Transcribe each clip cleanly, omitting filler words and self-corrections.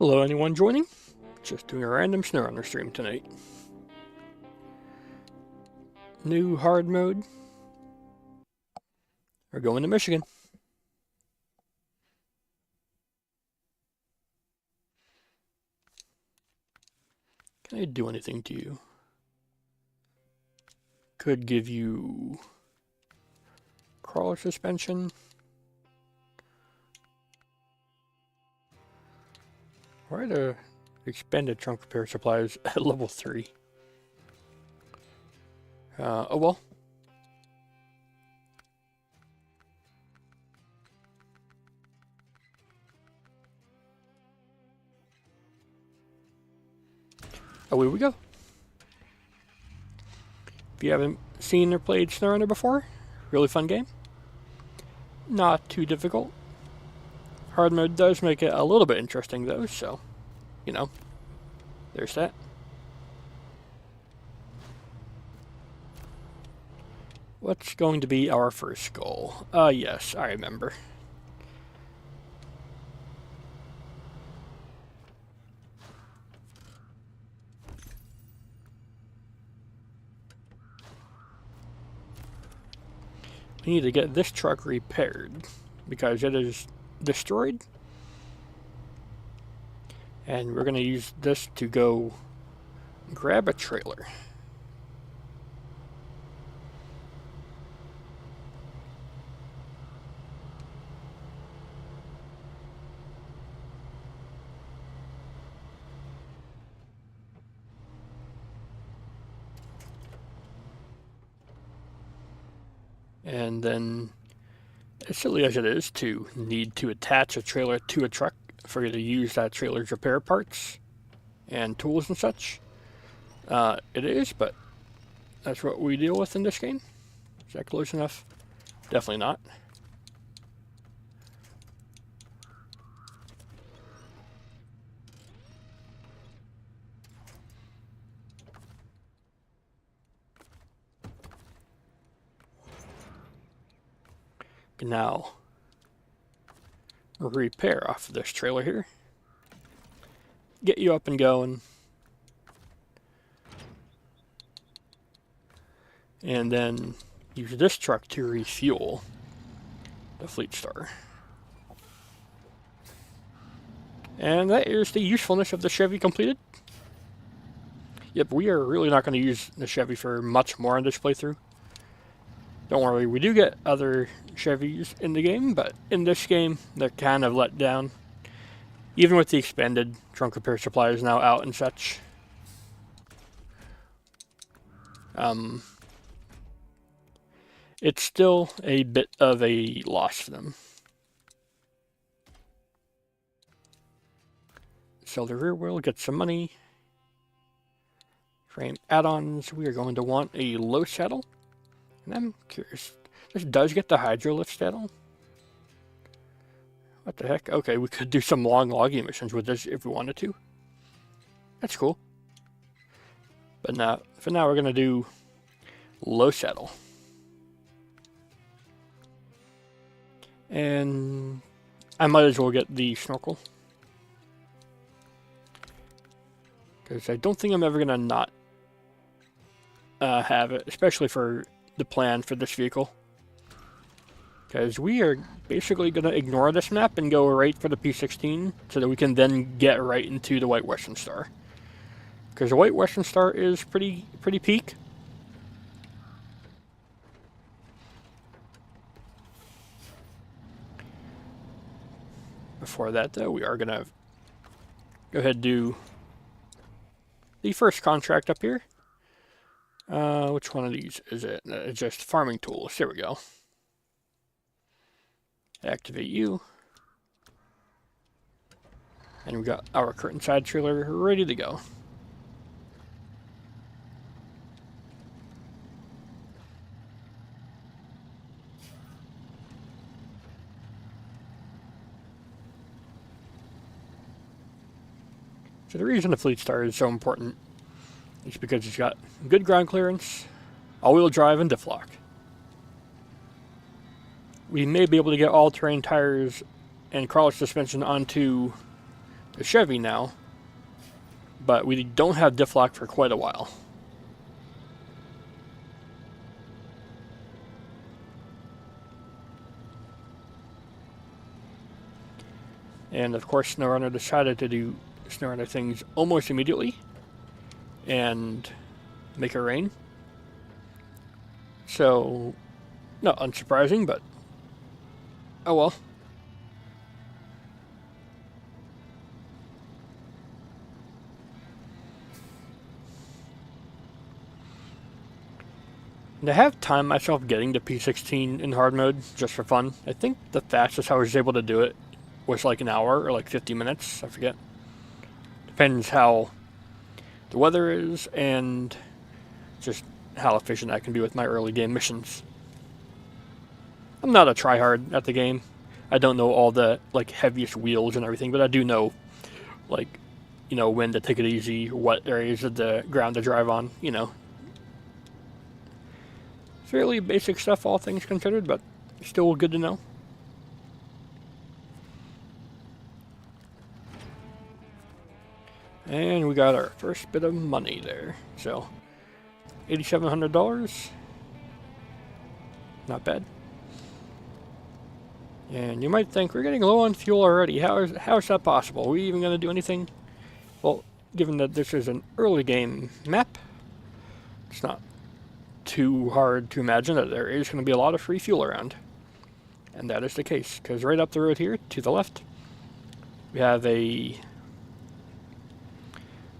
Hello, anyone joining? Just doing a random Snowrunner stream tonight. New hard mode. We're going to Michigan. Can I do anything to you? Could give you crawler suspension. Why the expanded trunk repair supplies at level 3? Oh well. Away we go. If you haven't seen or played Snowrunner before, really fun game. Not too difficult. Hard mode does make it a little bit interesting though, so, you know, there's that. What's going to be our first goal? Yes, I remember. We need to get this truck repaired because it is destroyed. And we're going to use this to go grab a trailer. And then, as silly as it is to need to attach a trailer to a truck for you to use that trailer's repair parts and tools and such, it is, but that's what we deal with in this game. Is that close enough? Definitely not. Now, repair off of this trailer here. Get you up and going. And then use this truck to refuel the Fleet Star. And that is the usefulness of the Chevy completed. Yep, we are really not going to use the Chevy for much more in this playthrough. Don't worry, we do get other Chevys in the game, but in this game, they're kind of let down. Even with the expanded trunk repair supplies now out and such. It's still a bit of a loss for them. Sell the rear wheel, get some money. Frame add-ons, we are going to want a low saddle. And I'm curious, this does get the hydro lift saddle? What the heck? Okay, we could do some long logging missions with this if we wanted to. That's cool. But now, for now, we're going to do low saddle. And I might as well get the snorkel. Because I don't think I'm ever going to not have it, especially for the plan for this vehicle. Because we are basically going to ignore this map and go right for the P16 so that we can then get right into the White Western Star. Because the White Western Star is pretty peak. Before that though, we are going to go ahead and do the first contract up here. Which one of these is it? It's just farming tools. There we go. Activate you. And we got our curtain side trailer ready to go. So the reason the Fleet Star is so important is because it's got good ground clearance, all-wheel drive, and diff lock. We may be able to get all-terrain tires and crawler suspension onto the Chevy now, but we don't have diff lock for quite a while. And of course, Snowrunner decided to do Snowrunner things almost immediately and make it rain. So, not unsurprising, but oh well. And I have timed myself getting to P16 in hard mode just for fun. I think the fastest I was able to do it was like an hour or like 50 minutes, I forget. Depends how the weather is and just how efficient I can be with my early game missions. I'm not a tryhard at the game. I don't know all the like heaviest wheels and everything, but I do know like, you know, when to take it easy, what areas of the ground to drive on, you know. Fairly basic stuff, all things considered, but still good to know. And we got our first bit of money there. So, $8,700. Not bad. And you might think, we're getting low on fuel already. How is that possible? Are we even going to do anything? Well, given that this is an early game map, it's not too hard to imagine that there is going to be a lot of free fuel around. And that is the case, because right up the road here, to the left, we have a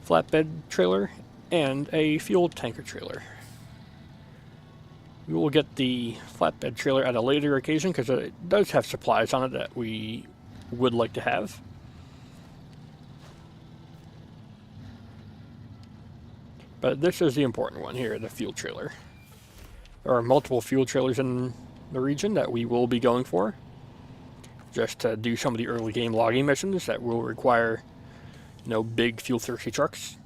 flatbed trailer and a fuel tanker trailer. We will get the flatbed trailer at a later occasion because it does have supplies on it that we would like to have. But this is the important one here, the fuel trailer. There are multiple fuel trailers in the region that we will be going for, just to do some of the early game logging missions that will require, you know, big fuel thirsty trucks.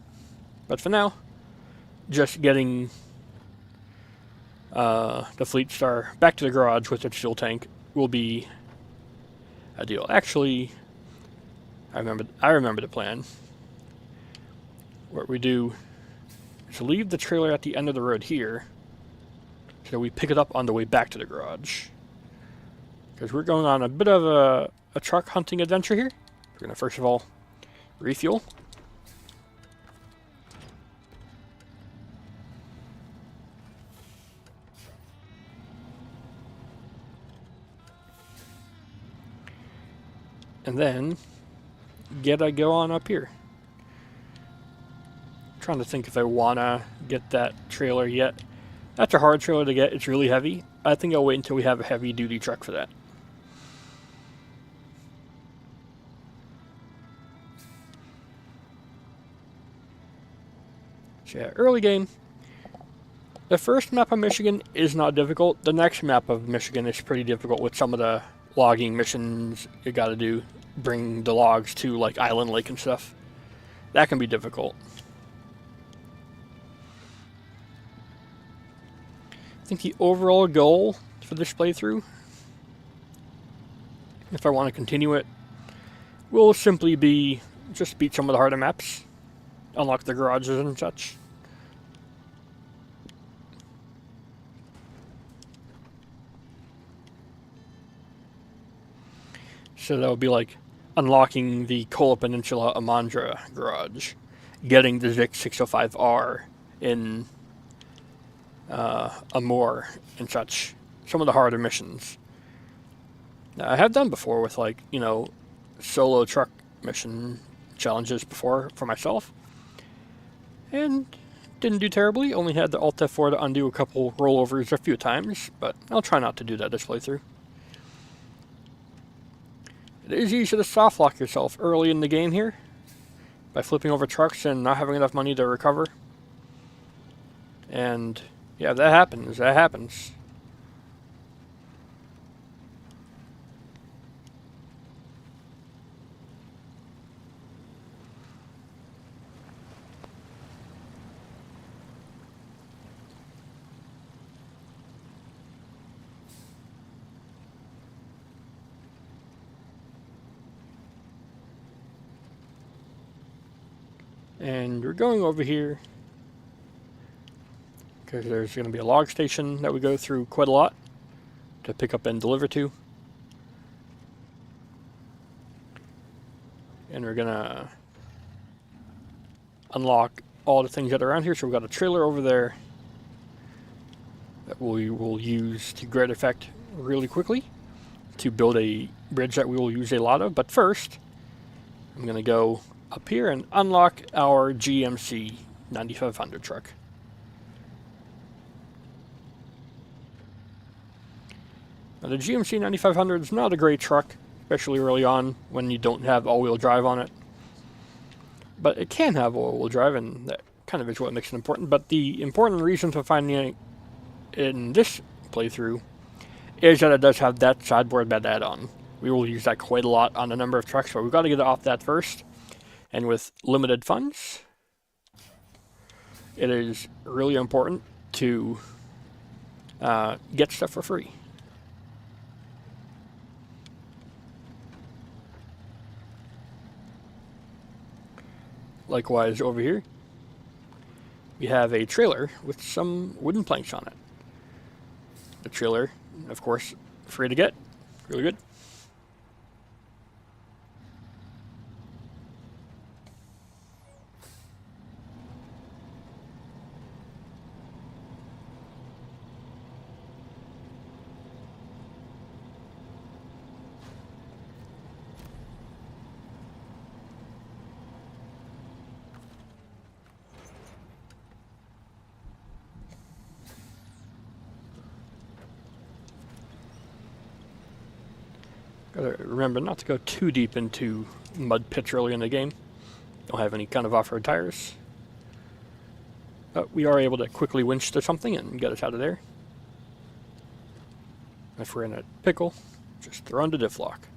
But for now, just getting the Fleet Star back to the garage with its fuel tank will be ideal. Actually, I remember the plan. What we do is leave the trailer at the end of the road here, so we pick it up on the way back to the garage. Because we're going on a bit of a truck hunting adventure here. We're going to first of all refuel. And then go on up here. I'm trying to think if I wanna get that trailer yet. That's a hard trailer to get, it's really heavy. I think I'll wait until we have a heavy duty truck for that. So yeah, early game. The first map of Michigan is not difficult. The next map of Michigan is pretty difficult with some of the logging missions you gotta do. Bring the logs to like Island Lake and stuff. That can be difficult. I think the overall goal for this playthrough, if I want to continue it, will simply be just beat some of the harder maps, unlock the garages and such. So that would be like unlocking the Kola Peninsula Amandra garage, getting the Zik 605R in Amur and such. Some of the harder missions. Now, I have done before with, like, you know, solo truck mission challenges before for myself. And didn't do terribly. Only had the Alt F4 to undo a couple rollovers a few times, but I'll try not to do that this playthrough. It is easy to soft lock yourself early in the game here by flipping over trucks and not having enough money to recover. And yeah, that happens. That happens. And we're going over here because there's going to be a log station that we go through quite a lot to pick up and deliver to. And we're going to unlock all the things that are around here. So we've got a trailer over there that we will use to great effect really quickly to build a bridge that we will use a lot of. But first, I'm going to go up here and unlock our GMC 9500 truck. Now, the GMC 9500 is not a great truck, especially early on when you don't have all-wheel drive on it. But it can have all-wheel drive, and that kind of is what makes it important. But the important reason for finding it in this playthrough is that it does have that sideboard bed add-on. We will use that quite a lot on a number of trucks, so we've got to get off that first. And with limited funds, it is really important to get stuff for free. Likewise, over here, we have a trailer with some wooden planks on it. The trailer, of course, free to get. Really good. Gotta remember not to go too deep into mud pits early in the game. Don't have any kind of off-road tires. But we are able to quickly winch to something and get us out of there. If we're in a pickle, just throw on the diff lock.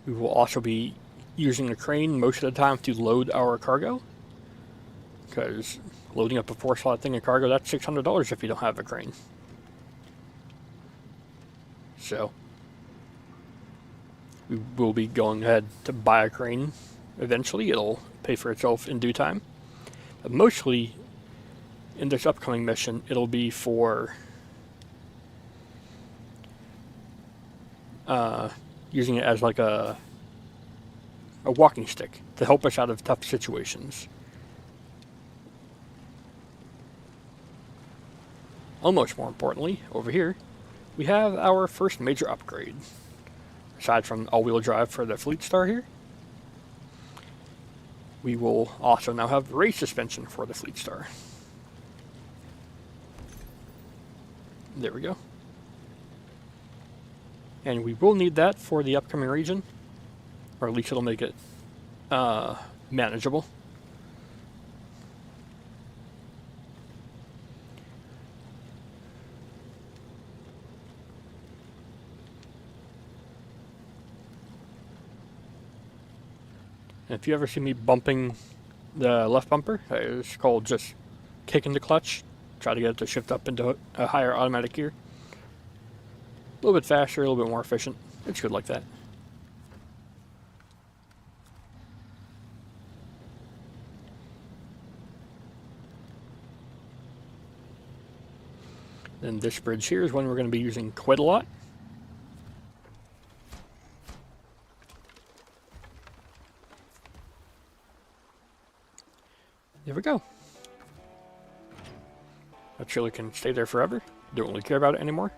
We will also be using the crane most of the time to load our cargo, because loading up a 4-slot thing in cargo, that's $600 if you don't have a crane. So we will be going ahead to buy a crane eventually. It'll pay for itself in due time. But mostly in this upcoming mission, it'll be for using it as like a walking stick to help us out of tough situations. Almost more importantly, over here, we have our first major upgrade. Aside from all-wheel drive for the Fleet Star here, we will also now have race suspension for the Fleet Star. There we go. And we will need that for the upcoming region, or at least it'll make it manageable. And if you ever see me bumping the left bumper, it's called just kicking the clutch. Try to get it to shift up into a higher automatic gear. A little bit faster, a little bit more efficient. It's good like that. Then this bridge here is one we're going to be using quite a lot. There we go. That trailer can stay there forever. Don't really care about it anymore.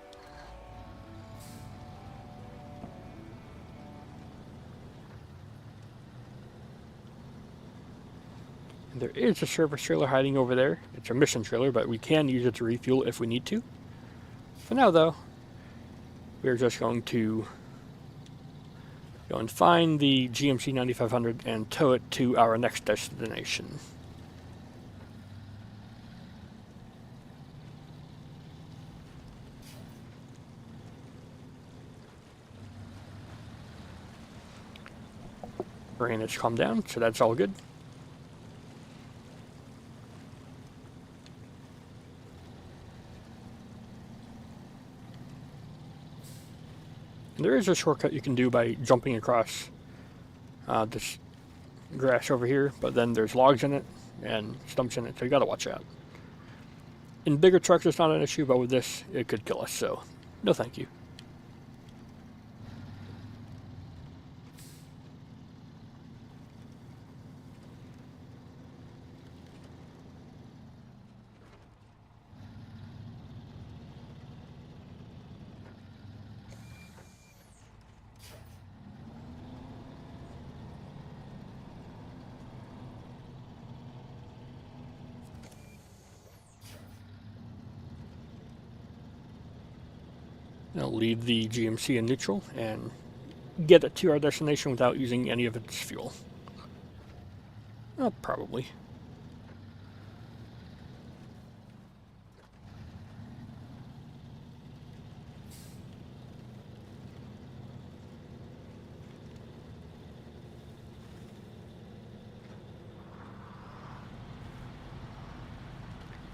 And there is a service trailer hiding over there. It's a mission trailer, but we can use it to refuel if we need to. For now, though, we're just going to go and find the GMC 9500 and tow it to our next destination. Rain has calmed down, so that's all good. There is a shortcut you can do by jumping across this grass over here, but then there's logs in it and stumps in it, so you gotta watch out. In bigger trucks it's not an issue, but with this it could kill us, so no thank you. Now leave the GMC in neutral and get it to our destination without using any of its fuel. Probably.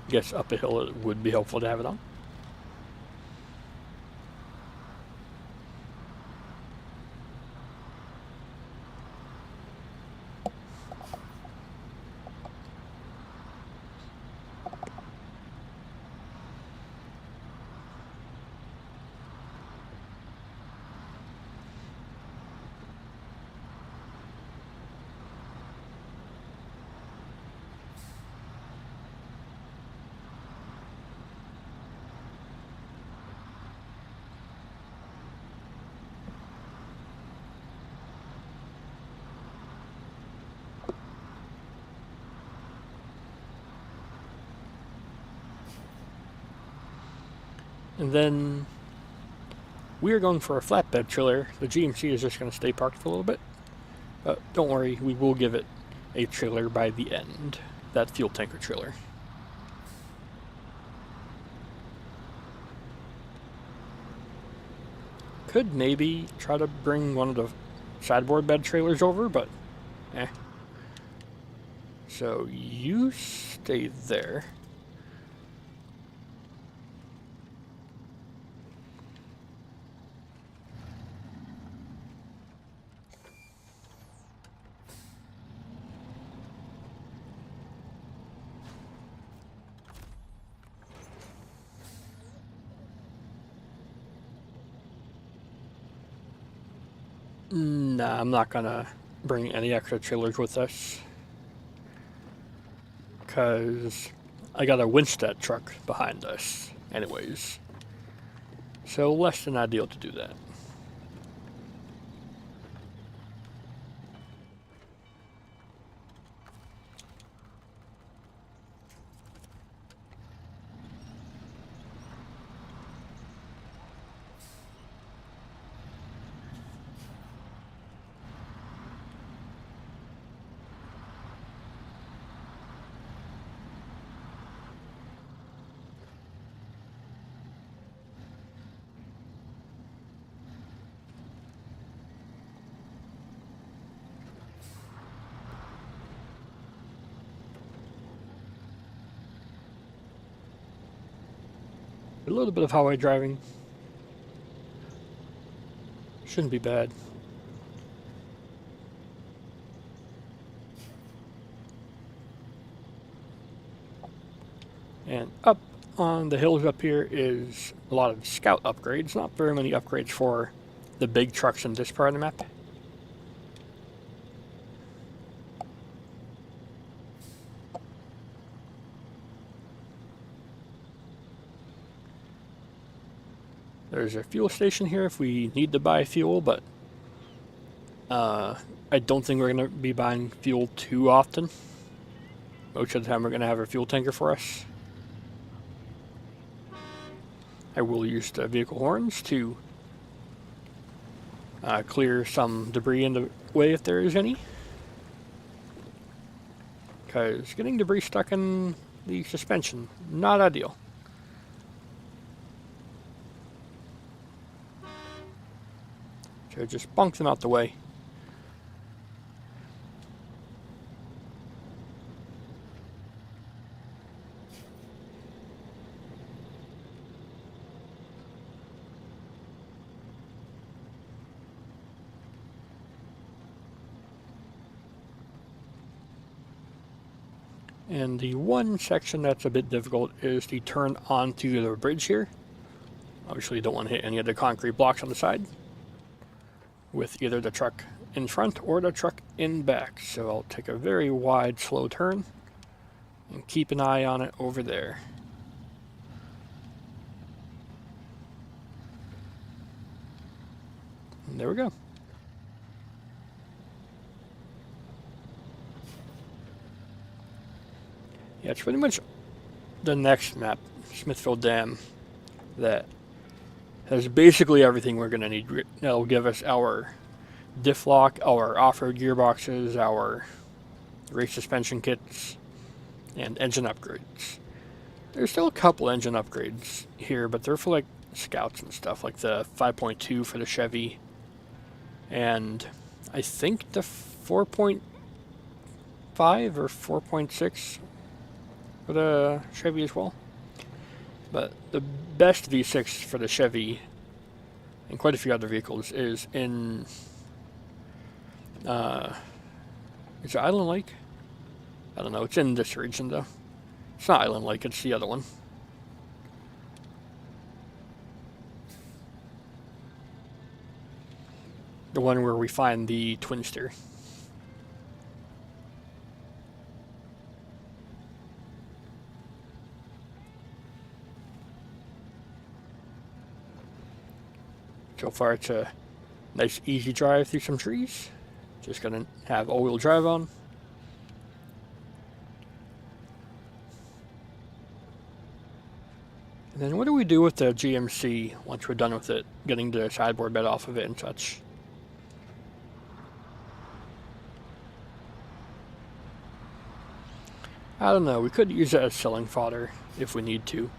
Guess up a hill it would be helpful to have it on. And then we are going for a flatbed trailer. The GMC is just going to stay parked for a little bit. But don't worry, we will give it a trailer by the end. That fuel tanker trailer. Could maybe try to bring one of the sideboard bed trailers over, but eh. So you stay there. Nah, I'm not gonna bring any extra trailers with us. Because I got a Winstead truck behind us, anyways. So less than ideal to do that. A little bit of highway driving. Shouldn't be bad. And up on the hills up here is a lot of scout upgrades. Not very many upgrades for the big trucks in this part of the map. There's a fuel station here if we need to buy fuel, but I don't think we're going to be buying fuel too often. Most of the time we're going to have a fuel tanker for us. I will use the vehicle horns to clear some debris in the way if there is any. Because getting debris stuck in the suspension, not ideal. So just bonk them out the way. And the one section that's a bit difficult is to turn onto the bridge here. Obviously you don't want to hit any of the concrete blocks on the side with either the truck in front or the truck in back. So I'll take a very wide, slow turn and keep an eye on it over there. And there we go. Yeah, it's pretty much the next map, Smithfield Dam, that has basically everything we're going to need. That'll give us our diff lock, our off-road gearboxes, our race suspension kits, and engine upgrades. There's still a couple engine upgrades here, but they're for like scouts and stuff, like the 5.2 for the Chevy, and I think the 4.5 or 4.6 for the Chevy as well. But the best V6 for the Chevy and quite a few other vehicles is in is it Island Lake? I don't know, it's in this region though. It's not Island Lake, it's the other one. The one where we find the twin steer. So far it's a nice easy drive through some trees. Just gonna have all-wheel drive on. And then what do we do with the GMC once we're done with it, getting the sideboard bed off of it and such? I don't know, we could use it as selling fodder if we need to.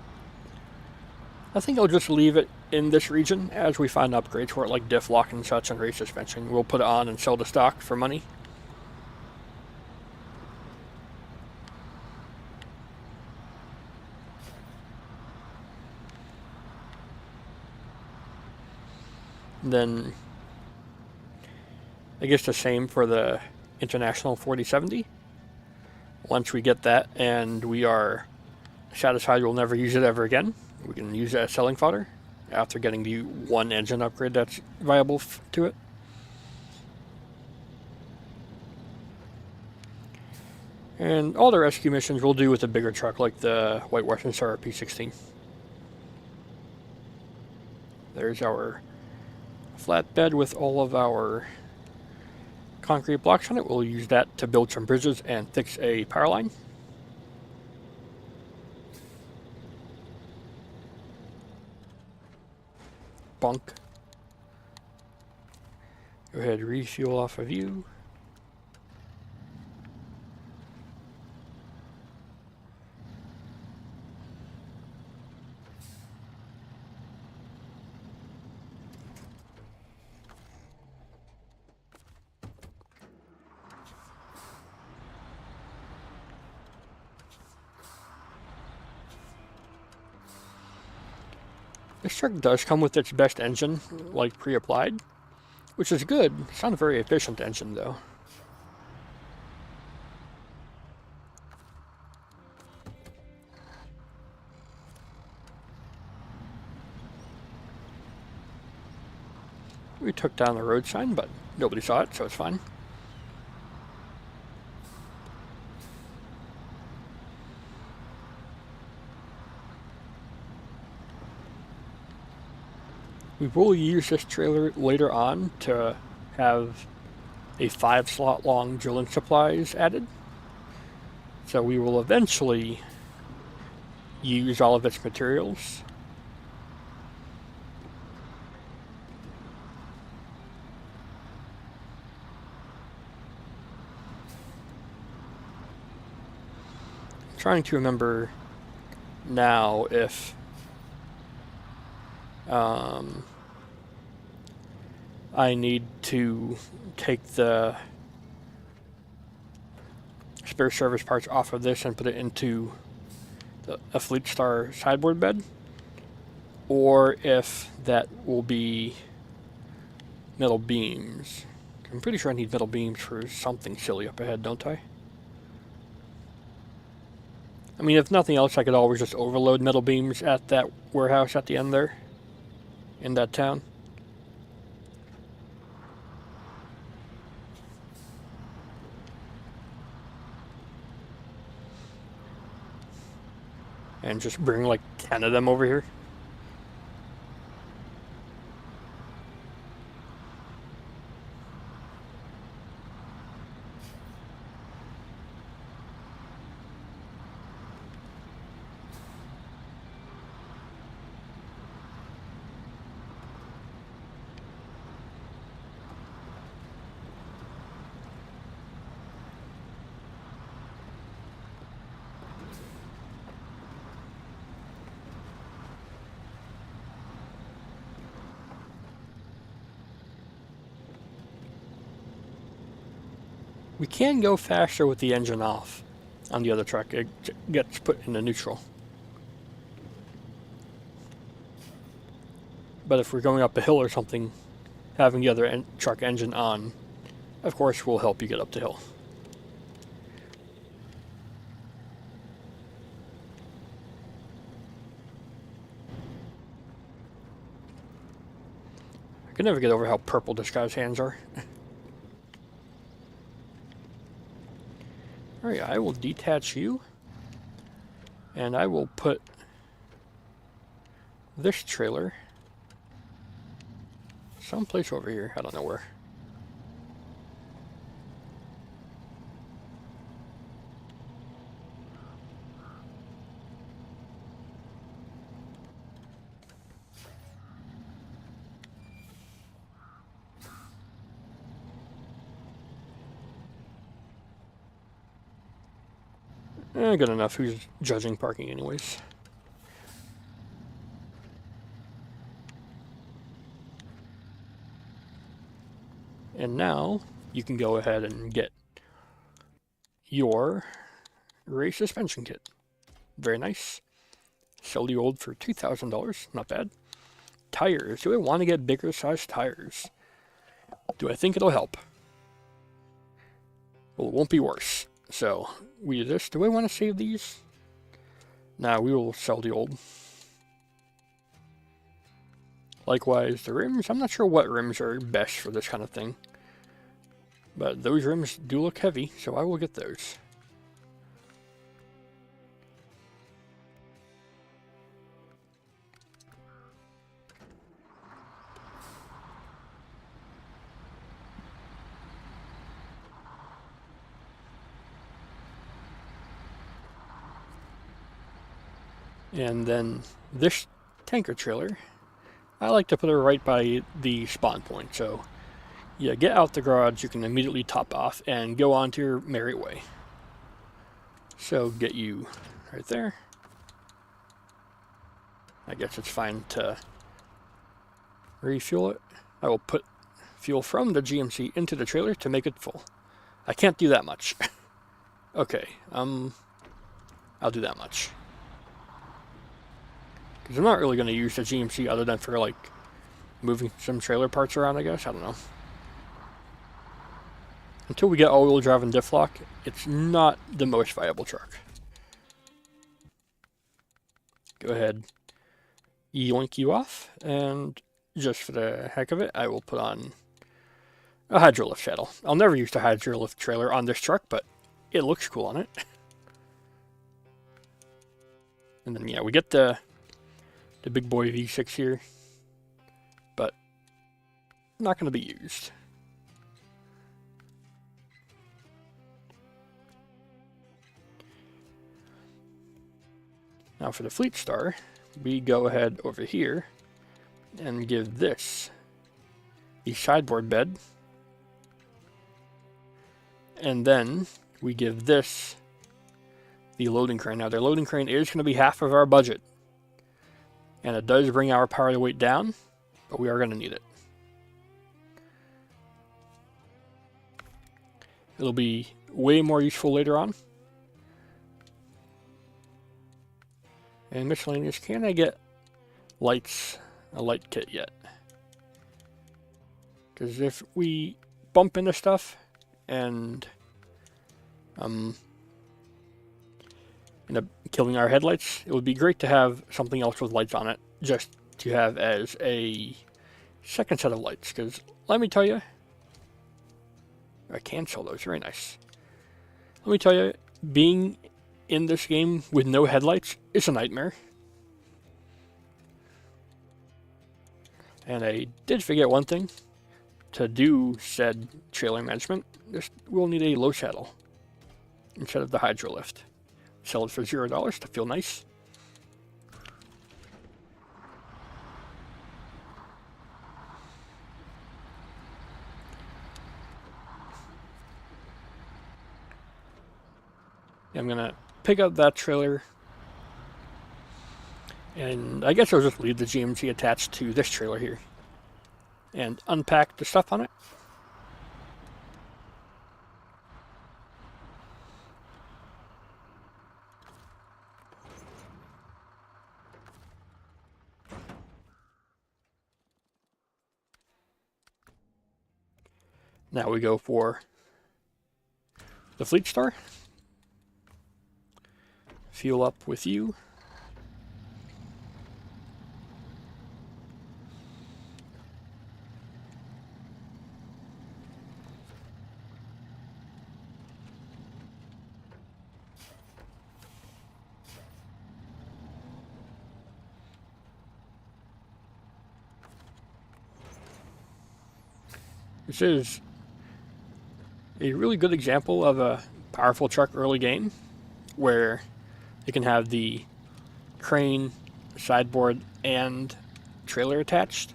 I think I'll just leave it in this region as we find upgrades for it, like diff lock and such and race suspension. We'll put it on and sell the stock for money. And then I guess the same for the International 4070. Once we get that and we are satisfied we'll never use it ever again, we can use it as selling fodder after getting the one engine upgrade that's viable to it. And all the rescue missions we'll do with a bigger truck like the White Western Star P16. There's our flatbed with all of our concrete blocks on it. We'll use that to build some bridges and fix a power line. Bunk. Go ahead, refuel off of you. This truck does come with its best engine, like pre-applied, which is good. It's not a very efficient engine though. We took down the road sign, but nobody saw it, so it's fine. We will use this trailer later on to have a 5-slot long drilling supplies added. So we will eventually use all of its materials. I'm trying to remember now if I need to take the spare service parts off of this and put it into a Fleet Star sideboard bed, or if that will be metal beams. I'm pretty sure I need metal beams for something silly up ahead, don't I? I mean, if nothing else, I could always just overload metal beams at that warehouse at the end there, in that town. And just bring like 10 of them over here. We can go faster with the engine off on the other truck. It gets put into neutral. But if we're going up a hill or something, having the other truck engine on, of course, will help you get up the hill. I can never get over how purple this guy's hands are. Alright, I will detach you. And I will put this trailer someplace over here. I don't know where. Good enough. Who's judging parking anyways? And now you can go ahead and get your race suspension kit. Very nice. Sell the old for $2,000. Not bad. Tires. Do I want to get bigger size tires? Do I think it'll help? Well, it won't be worse. So, we do this. Do I want to save these? Nah, we will sell the old. Likewise, the rims. I'm not sure what rims are best for this kind of thing. But those rims do look heavy, so I will get those. And then this tanker trailer, I like to put it right by the spawn point. So, yeah, get out the garage, you can immediately top off and go on to your merry way. So, get you right there. I guess it's fine to refuel it. I will put fuel from the GMC into the trailer to make it full. I can't do that much. Okay, I'll do that much. Because I'm not really going to use the GMC other than for, like, moving some trailer parts around, I guess. I don't know. Until we get all-wheel drive and diff lock, it's not the most viable truck. Go ahead, yoink you off, and just for the heck of it, I will put on a hydrolift saddle. I'll never use the hydrolift trailer on this truck, but it looks cool on it. And then, yeah, we get the big boy V6 here, but not going to be used. Now for the Fleet Star, we go ahead over here and give this the sideboard bed, and then we give this the loading crane. Now their loading crane is going to be half of our budget, and it does bring our power weight down, but we are going to need it. It'll be way more useful later on. And miscellaneous, can I get lights, a light kit yet? Because if we bump into stuff and in a killing our headlights, it would be great to have something else with lights on it, just to have as a second set of lights, because let me tell you, I cancel those, very nice. Let me tell you, being in this game with no headlights is a nightmare. And I did forget one thing. To do said trailer management, we'll need a low saddle instead of the hydro lift. Sell it for $0 to feel nice. I'm gonna pick up that trailer, and I guess I'll just leave the GMC attached to this trailer here and unpack the stuff on it. Now we go for the Fleet Star. Fuel up with you. This is a really good example of a powerful truck early game where you can have the crane, sideboard, and trailer attached.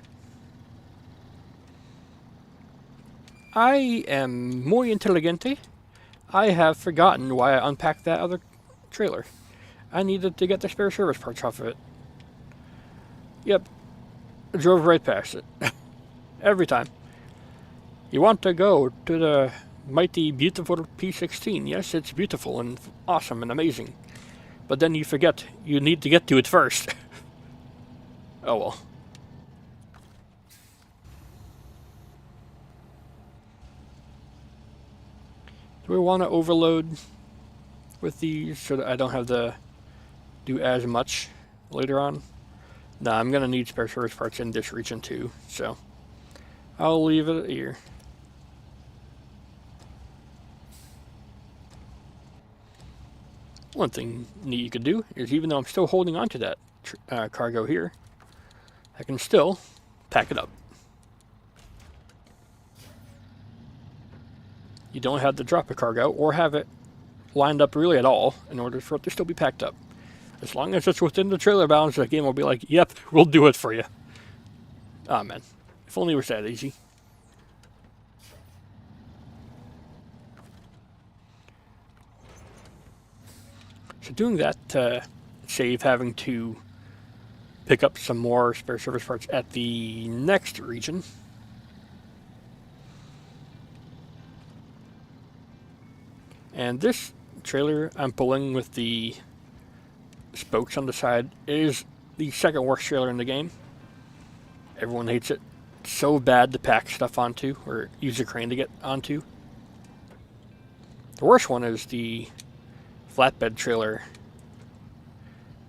I am muy inteligente. I have forgotten why I unpacked that other trailer. I needed to get the spare service parts off of it. Yep, I drove right past it. Every time. You want to go to the mighty beautiful P16. Yes, it's beautiful and awesome and amazing. But then you forget you need to get to it first. Oh well. Do we want to overload with these so that I don't have to do as much later on? No, I'm going to need spare service parts in this region too, so I'll leave it here. One thing neat you could do is, even though I'm still holding on to that cargo here, I can still pack it up. You don't have to drop a cargo or have it lined up really at all in order for it to still be packed up. As long as it's within the trailer bounds, the game will be like, yep, we'll do it for you. Ah, man. If only it was that easy. So doing that to save having to pick up some more spare service parts at the next region. And this trailer I'm pulling with the spokes on the side is the second worst trailer in the game. Everyone hates it. It's so bad to pack stuff onto or use a crane to get onto. The worst one is the flatbed trailer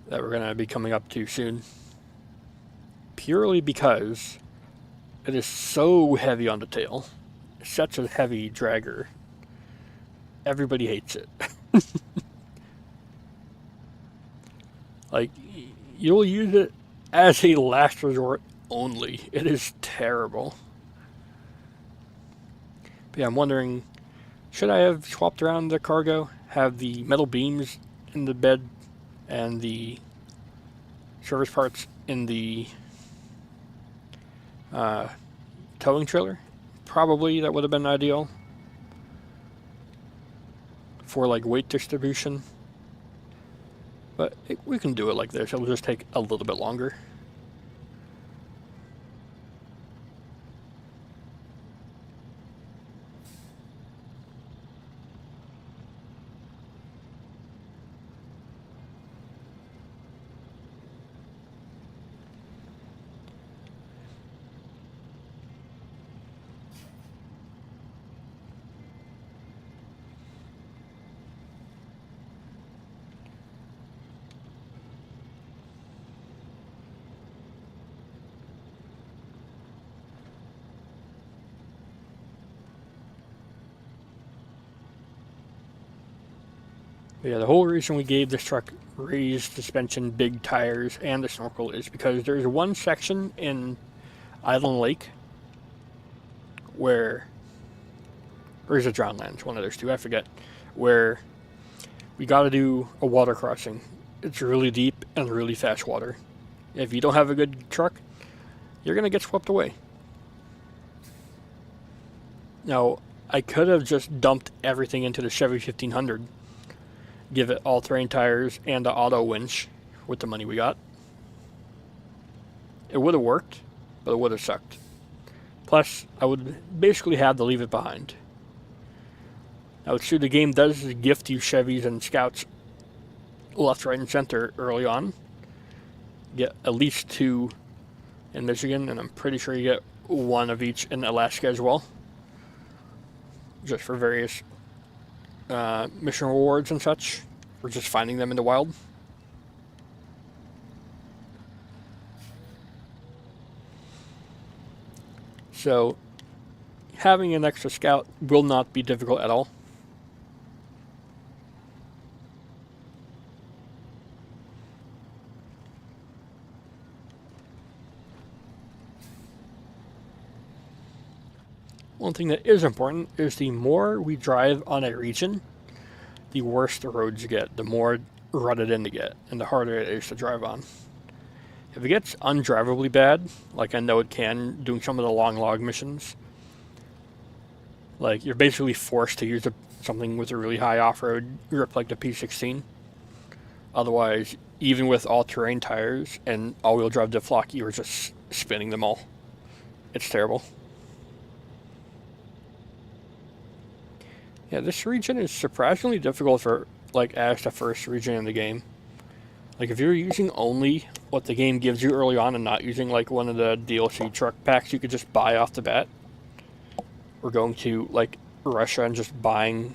that we're going to be coming up to soon. Purely because it is so heavy on the tail. It's such a heavy dragger. Everybody hates it. Like, you'll use it as a last resort only. It is terrible. But yeah, I'm wondering, should I have swapped around the cargo? Have the metal beams in the bed and the service parts in the towing trailer? Probably that would have been ideal for like weight distribution. But we can do it like this. It'll just take a little bit longer. But yeah, the whole reason we gave this truck raised suspension, big tires, and the snorkel is because there's one section in Island Lake where, or is it Drownlands? One of those two, I forget, where we got to do a water crossing. It's really deep and really fast water. If you don't have a good truck, you're going to get swept away. Now, I could have just dumped everything into the Chevy 1500, give it all-terrain tires and the auto winch with the money we got. It would have worked, but it would have sucked. Plus, I would basically have to leave it behind. Now, it's true the game does gift you Chevys and Scouts left, right, and center early on. Get at least 2 in Michigan, and I'm pretty sure you get 1 of each in Alaska as well. Just for various mission rewards and such, or just finding them in the wild. So, having an extra Scout will not be difficult at all. One thing that is important is the more we drive on a region, the worse the roads get, the more rutted in they get, and the harder it is to drive on. If it gets undrivably bad, like I know it can doing some of the long log missions, like you're basically forced to use something with a really high off-road grip like the P16. Otherwise, even with all-terrain tires and all-wheel drive diff lock, you're just spinning them all. It's terrible. Yeah, this region is surprisingly difficult for, like, as the first region in the game. Like, if you're using only what the game gives you early on and not using, like, one of the DLC truck packs you could just buy off the bat, or going to, like, Russia and just buying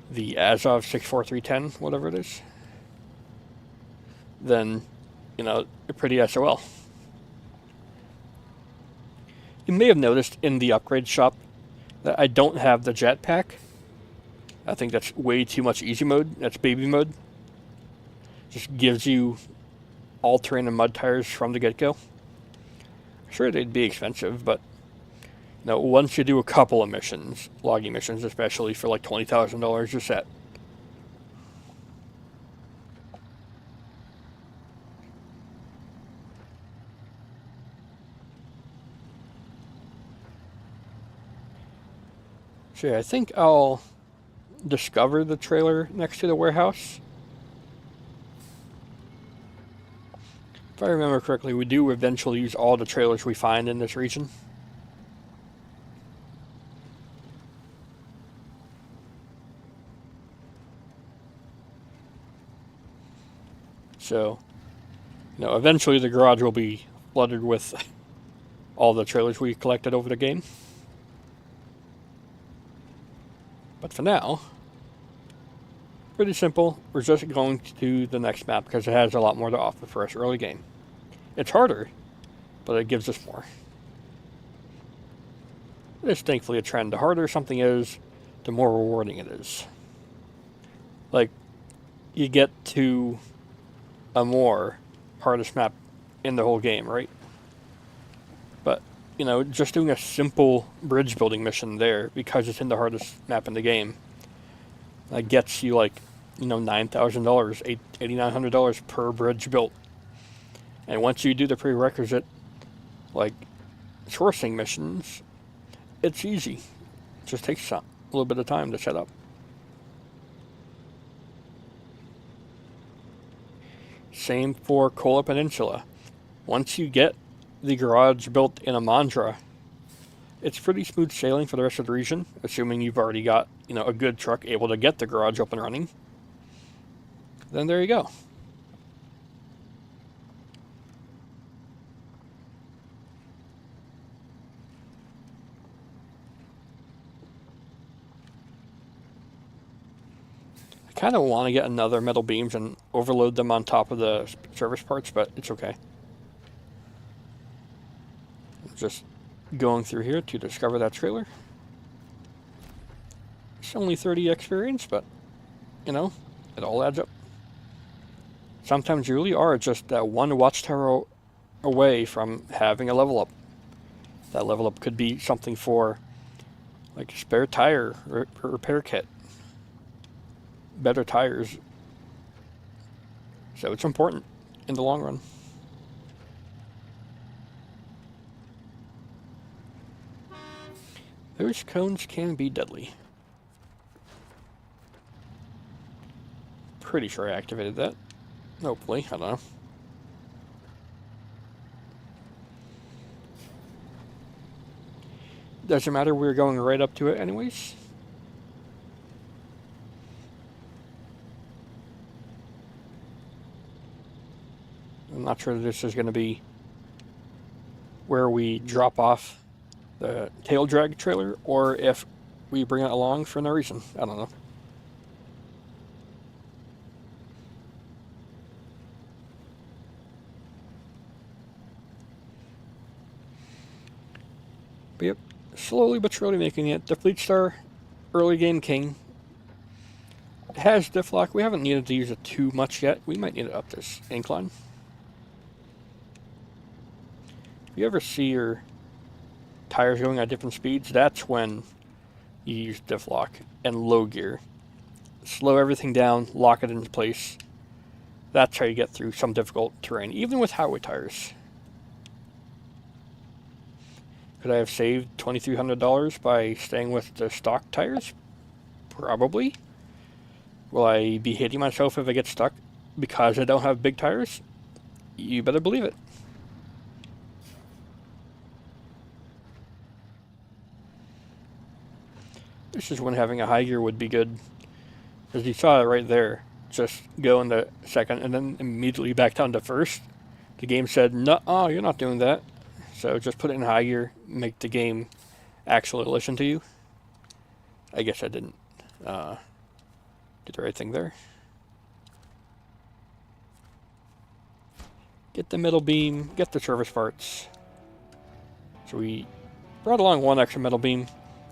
the Azov 64310, whatever it is, then, you know, you're pretty SOL. You may have noticed in the upgrade shop that I don't have the jetpack. I think that's way too much easy mode. That's baby mode. Just gives you all-terrain and mud tires from the get-go. Sure, they'd be expensive, but you know, once you do a couple of missions, logging missions especially, for like $20,000, you're set. So yeah, I think I'll discover the trailer next to the warehouse. If I remember correctly, we do eventually use all the trailers we find in this region. So, you know, eventually the garage will be flooded with all the trailers we collected over the game. But for now, pretty simple. We're just going to the next map because it has a lot more to offer for us early game. It's harder, but it gives us more. It's thankfully a trend. The harder something is, the more rewarding it is. Like, you get to a more hardest map in the whole game, right? But, you know, just doing a simple bridge building mission there, because it's in the hardest map in the game, that gets you, like, you know, $9,000, $8,900 per bridge built. And once you do the prerequisite, like, sourcing missions, it's easy. It just takes a little bit of time to set up. Same for Kola Peninsula. Once you get the garage built in Amandra, it's pretty smooth sailing for the rest of the region, assuming you've already got, you know, a good truck able to get the garage up and running. Then there you go. I kind of want to get another metal beams and overload them on top of the service parts, but it's okay. Just going through here to discover that trailer. It's only 30 experience, but, you know, It all adds up. Sometimes you really are just that one watchtower away from having a level up. That level up could be something for like a spare tire repair kit, better tires. So it's important in the long run. Those cones can be deadly. Pretty sure I activated that. Hopefully, I don't know. Doesn't matter, we're going right up to it anyways. I'm not sure that this is going to be where we drop off the tail drag trailer, or if we bring it along for no reason. I don't know. But yep, slowly but surely making it. The Fleet Star early game king. It has diff lock. We haven't needed to use it too much yet. We might need it up this incline. If you ever see your tires going at different speeds, that's when you use diff lock and low gear. Slow everything down, lock it into place. That's how you get through some difficult terrain, even with highway tires. Could I have saved $2,300 by staying with the stock tires? Probably. Will I be hating myself if I get stuck because I don't have big tires? You better believe it. This is when having a high gear would be good. As you saw it right there, just go into second and then immediately back down to first. The game said, "No, you're not doing that." So just put it in high gear, make the game actually listen to you. I guess I didn't do the right thing there. Get the middle beam, get the service parts. So we brought along one extra metal beam.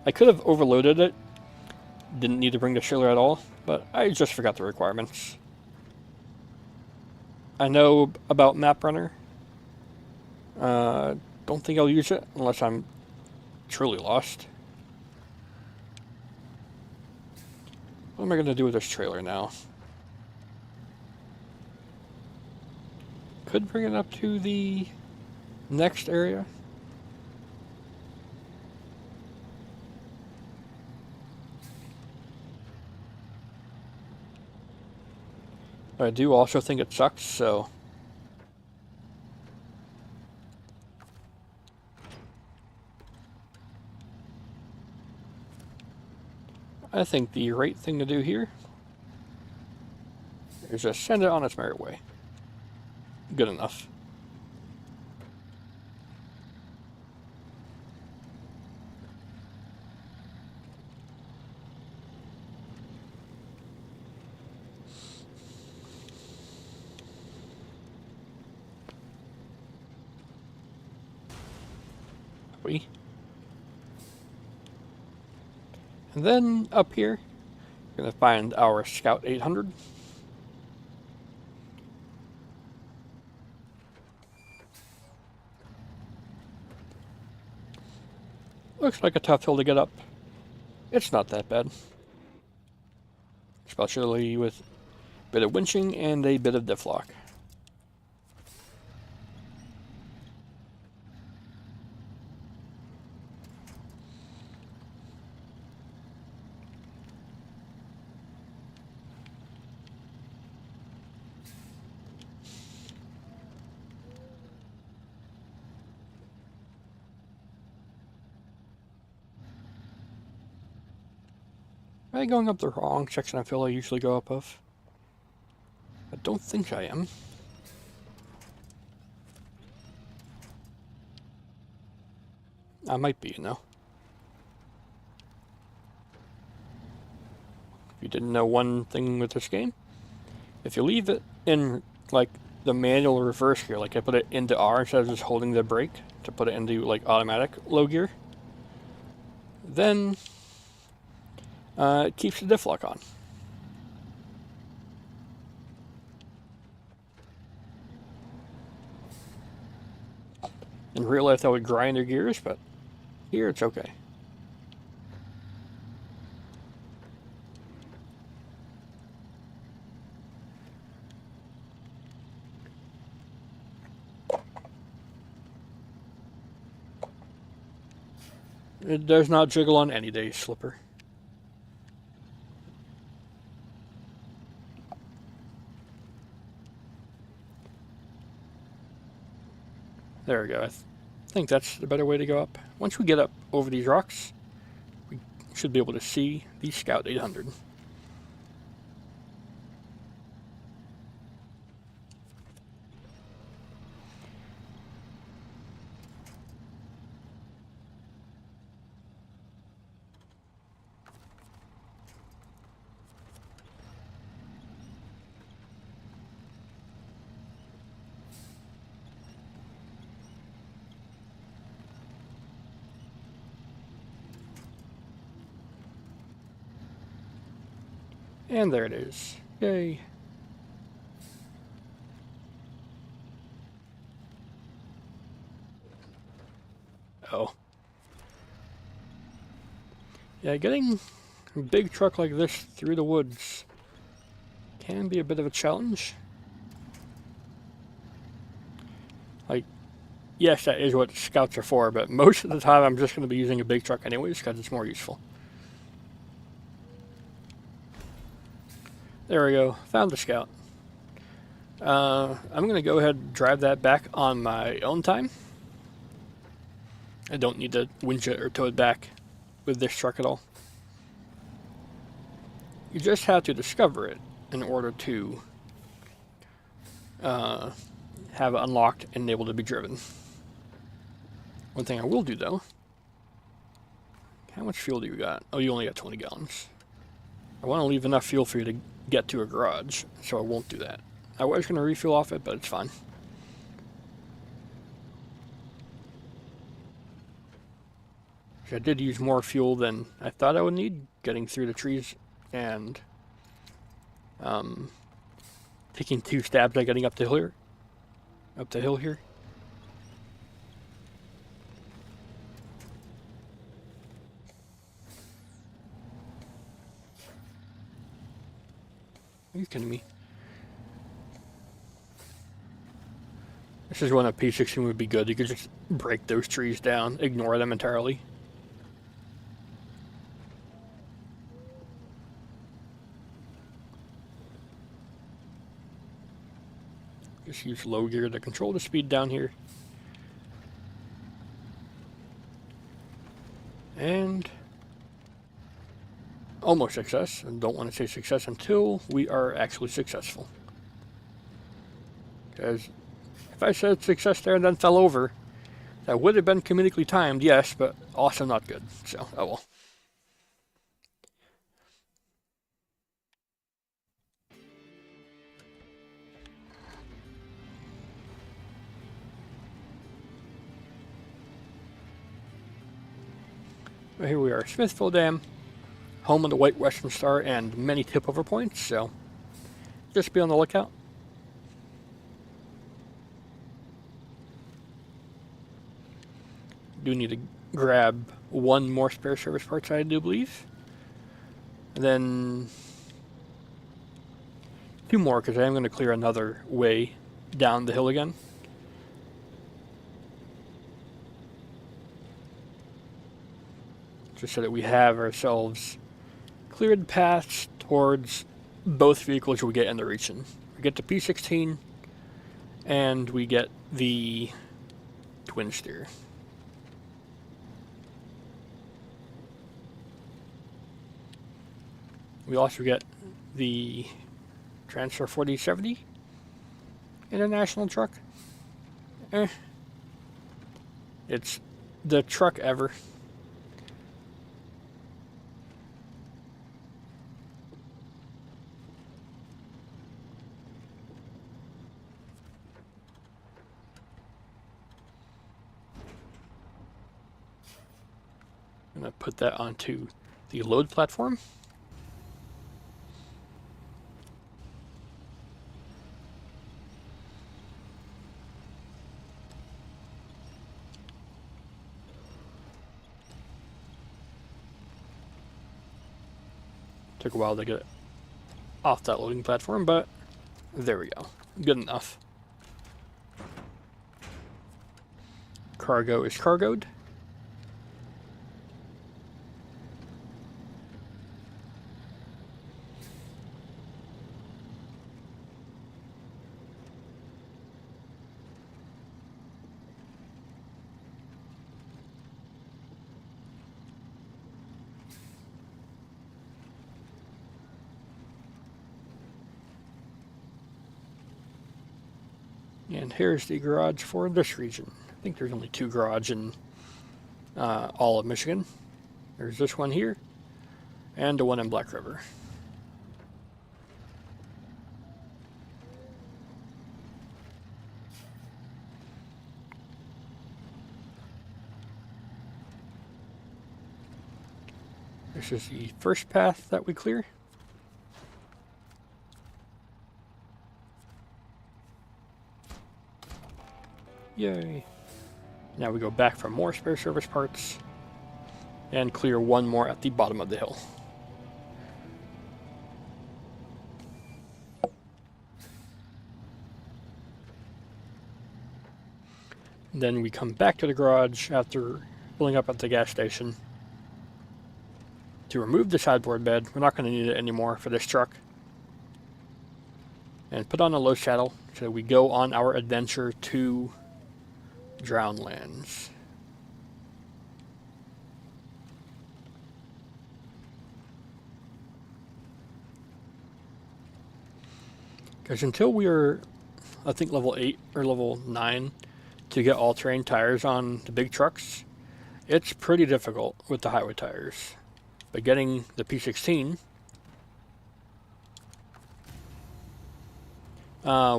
I could have overloaded it. Didn't need to bring the trailer at all, but I just forgot the requirements. I know about Map Runner. Don't think I'll use it unless I'm truly lost. What am I going to do with this trailer now? Could bring it up to the next area. I do also think it sucks, so I think the right thing to do here is just send it on its merry way. Good enough. And then up here, we're going to find our Scout 800. Looks like a tough hill to get up. It's not that bad. Especially with a bit of winching and a bit of diff lock. Am I going up the wrong section I feel I usually go up of? I don't think I am. I might be, you know. If you didn't know one thing with this game, if you leave it in, like, the manual reverse gear, like I put it into R instead of just holding the brake to put it into, like, automatic low gear, then it keeps the diff lock on. In real life, that would grind their gears, but here it's okay. It does not jiggle on any day, Slipper. There we go. I think that's the better way to go up. Once we get up over these rocks, we should be able to see the Scout 800. And there it is. Yay. Oh. Yeah, getting a big truck like this through the woods can be a bit of a challenge. Like, yes, that is what scouts are for, but most of the time I'm just going to be using a big truck anyways because it's more useful. There we go. Found the Scout. I'm going to go ahead and drive that back on my own time. I don't need to winch it or tow it back with this truck at all. You just have to discover it in order to have it unlocked and able to be driven. One thing I will do though, how much fuel do you got? Oh, you only got 20 gallons. I want to leave enough fuel for you to get to a garage, so I won't do that. I was going to refuel off it, but it's fine. I did use more fuel than I thought I would need, getting through the trees and taking 2 stabs at getting up the hill here. Are you kidding me? This is when a P16 would be good. You could just break those trees down, ignore them entirely. Just use low gear to control the speed down here. And almost success. And don't want to say success until we are actually successful. Because if I said success there and then fell over, that would have been comedically timed, yes, but also not good. So, oh well. But here we are, Smithville Dam, home of the White Western Star and many tip-over points, so just be on the lookout. Do need to grab 1 more spare service parts, I do believe. And then 2 more, because I am going to clear another way down the hill again. Just so that we have ourselves cleared paths towards both vehicles we get in the region. We get the P16, and we get the twin steer. We also get the Transfer 4070 International truck. It's the truck ever. I'm going to put that onto the load platform. Took a while to get off that loading platform, but there we go. Good enough. Cargo is cargoed. And here's the garage for this region. I think there's only 2 garages in all of Michigan. There's this one here, and the one in Black River. This is the first path that we clear. Yay. Now we go back for more spare service parts and clear one more at the bottom of the hill. Then we come back to the garage after pulling up at the gas station to remove the sideboard bed. We're not going to need it anymore for this truck. And put on a low saddle so we go on our adventure to Drownlands. Because until we are, I think, level 8 or level 9 to get all-terrain tires on the big trucks, it's pretty difficult with the highway tires. But getting the P16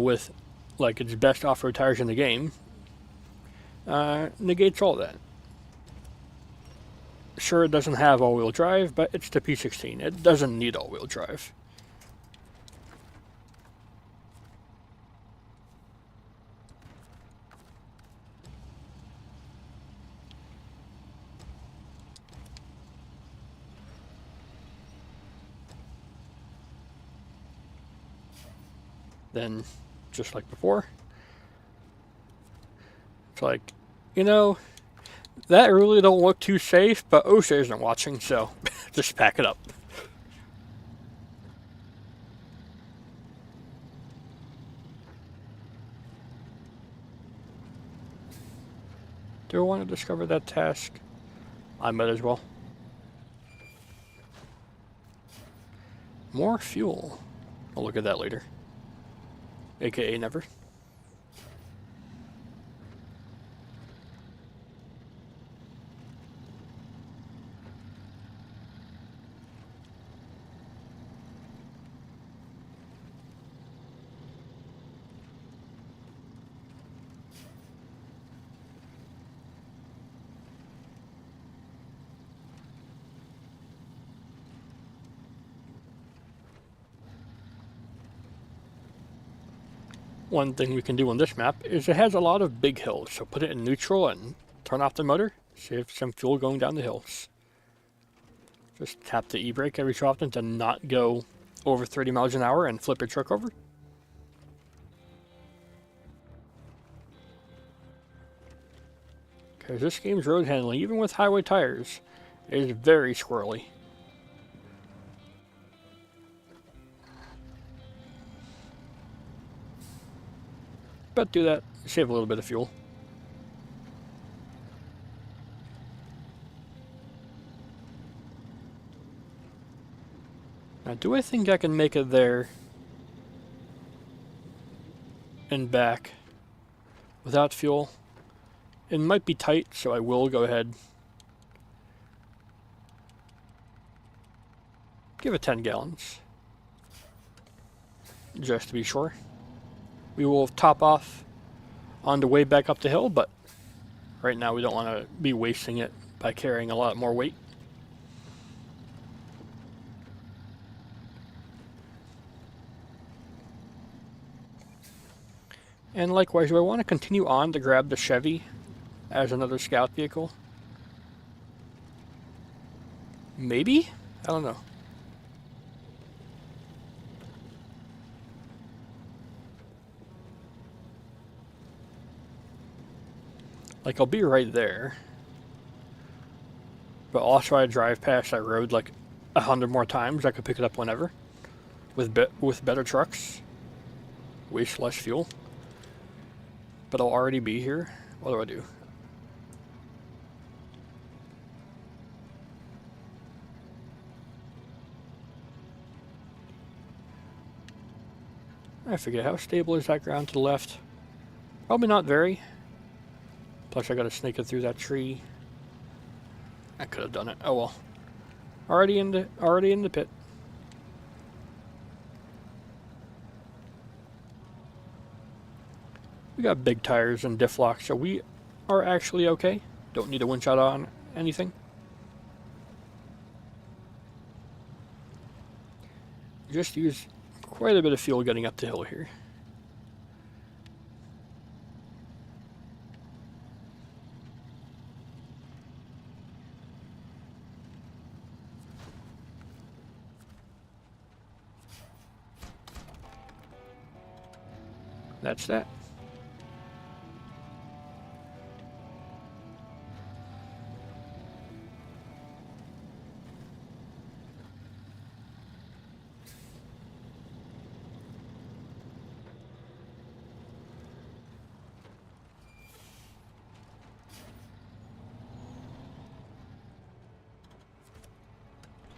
with like its best off-road tires in the game negates all that. Sure, it doesn't have all-wheel drive, but it's the P16. It doesn't need all-wheel drive. Then, just like before, it's like, you know, that really don't look too safe, but OSHA isn't watching, so just pack it up. Do I want to discover that task? I might as well. More fuel. I'll look at that later. AKA never. One thing we can do on this map is it has a lot of big hills, so put it in neutral and turn off the motor, save some fuel going down the hills. Just tap the e-brake every so often to not go over 30 miles an hour and flip your truck over. Because this game's road handling, even with highway tires, is very squirrely. But do that, save a little bit of fuel. Now, do I think I can make it there and back without fuel? It might be tight, so I will go ahead. Give it 10 gallons. Just to be sure. We will top off on the way back up the hill, but right now we don't want to be wasting it by carrying a lot more weight. And likewise, do I want to continue on to grab the Chevy as another scout vehicle? Maybe? I don't know. Like, I'll be right there. But also I drive past that road like 100 more times. I could pick it up whenever. With better trucks. Waste less fuel. But I'll already be here. What do I do? I forget, how stable is that ground to the left? Probably not very. Plus I gotta snake it through that tree. I could have done it. Oh well. Already in the pit. We got big tires and diff locks, so we are actually okay. Don't need a winch out on anything. Just use quite a bit of fuel getting up the hill here. That's that.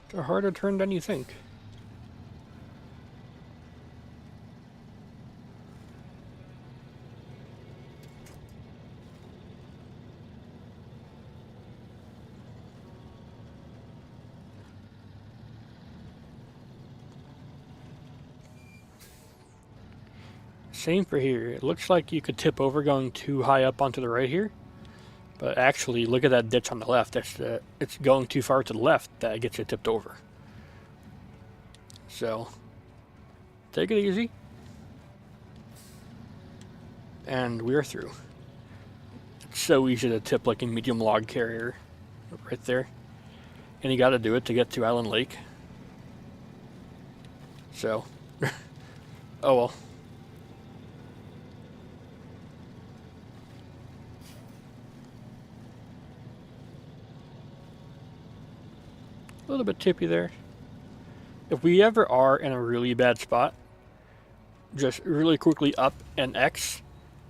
It's a harder turn than you think. Same for here. It looks like you could tip over going too high up onto the right here. But actually, look at that ditch on the left. It's going too far to the left that gets it tipped over. So, take it easy. And we're through. It's so easy to tip like a medium log carrier right there. And you gotta do it to get to Island Lake. So, oh well. A little bit tippy there. If we ever are in a really bad spot, just really quickly up and X,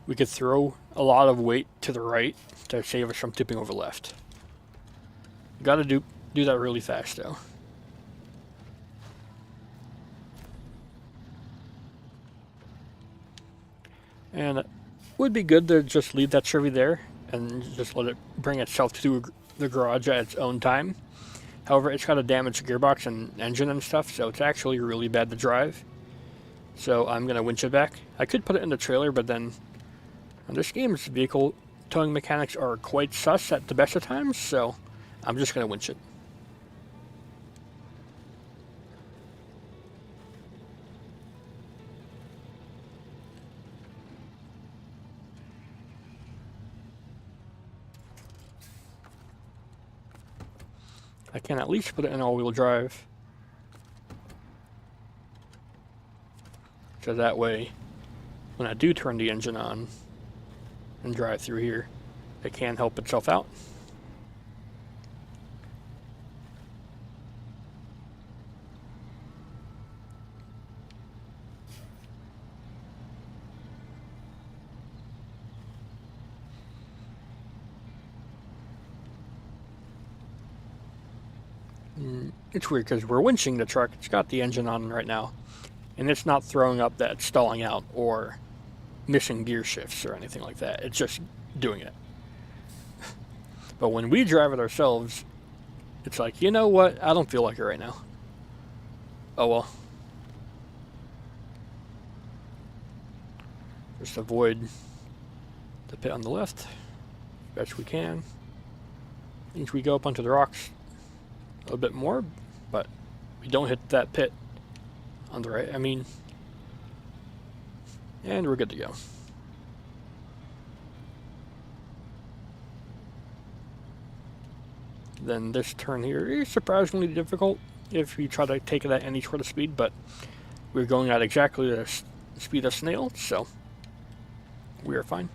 we could throw a lot of weight to the right to save us from tipping over left. Gotta do that really fast though. And it would be good to just leave that Chevy there and just let it bring itself to the garage at its own time. However, it's got a damaged gearbox and engine and stuff, so it's actually really bad to drive. So I'm going to winch it back. I could put it in the trailer, but then on this game's vehicle towing mechanics are quite sus at the best of times, so I'm just going to winch it. I can at least put it in all-wheel drive. So that way, when I do turn the engine on and drive through here, it can help itself out. It's weird because we're winching the truck. It's got the engine on right now, and it's not throwing up that stalling out or missing gear shifts or anything like that. It's just doing it. But when we drive it ourselves, it's like, you know what? I don't feel like it right now. Oh well. Just avoid the pit on the left as best we can. Means we go up onto the rocks a little bit more, but we don't hit that pit on the right, and we're good to go. Then this turn here is surprisingly difficult if you try to take it at any sort of speed, but we're going at exactly the speed of snail, so we are fine.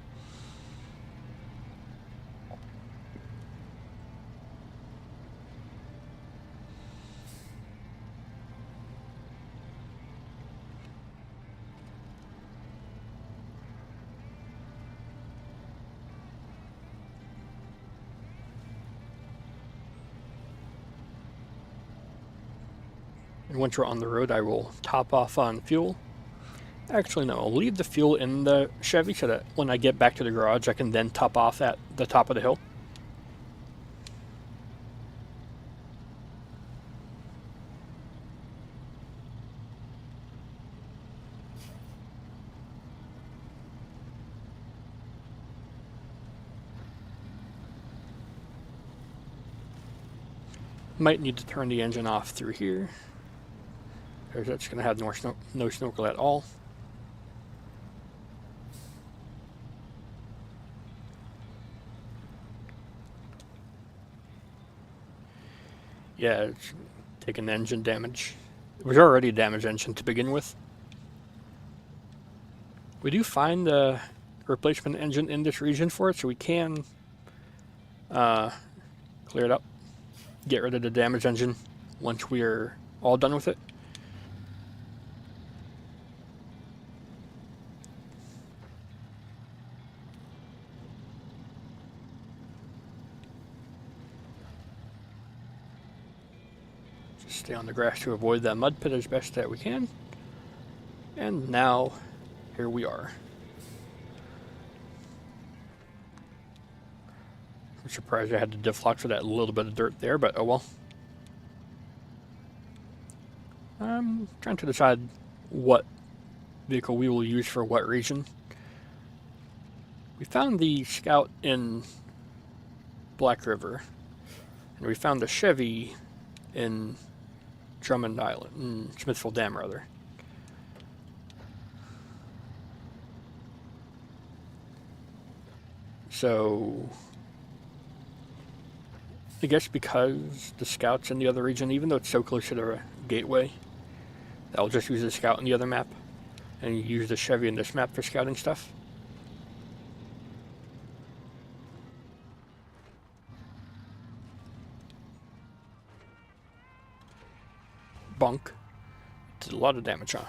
once we're on the road, I will top off on fuel. Actually, no, I'll leave the fuel in the Chevy so that when I get back to the garage, I can then top off at the top of the hill. Might need to turn the engine off through here, because that's going to have no snorkel at all. Yeah, it's taking engine damage. It was already a damaged engine to begin with. We do find the replacement engine in this region for it, so we can clear it up, get rid of the damaged engine once we're all done with it. Just stay on the grass to avoid that mud pit as best that we can. And now, here we are. I'm surprised I had to deflect for that little bit of dirt there, but oh well. I'm trying to decide what vehicle we will use for what region. We found the Scout in Black River, and we found the Chevy in Drummond Island, Smithville Dam rather. So I guess because the Scout's in the other region, even though it's so close to the gateway, I'll just use the Scout in the other map and use the Chevy in this map for scouting stuff. Bunk. Did a lot of damage, huh?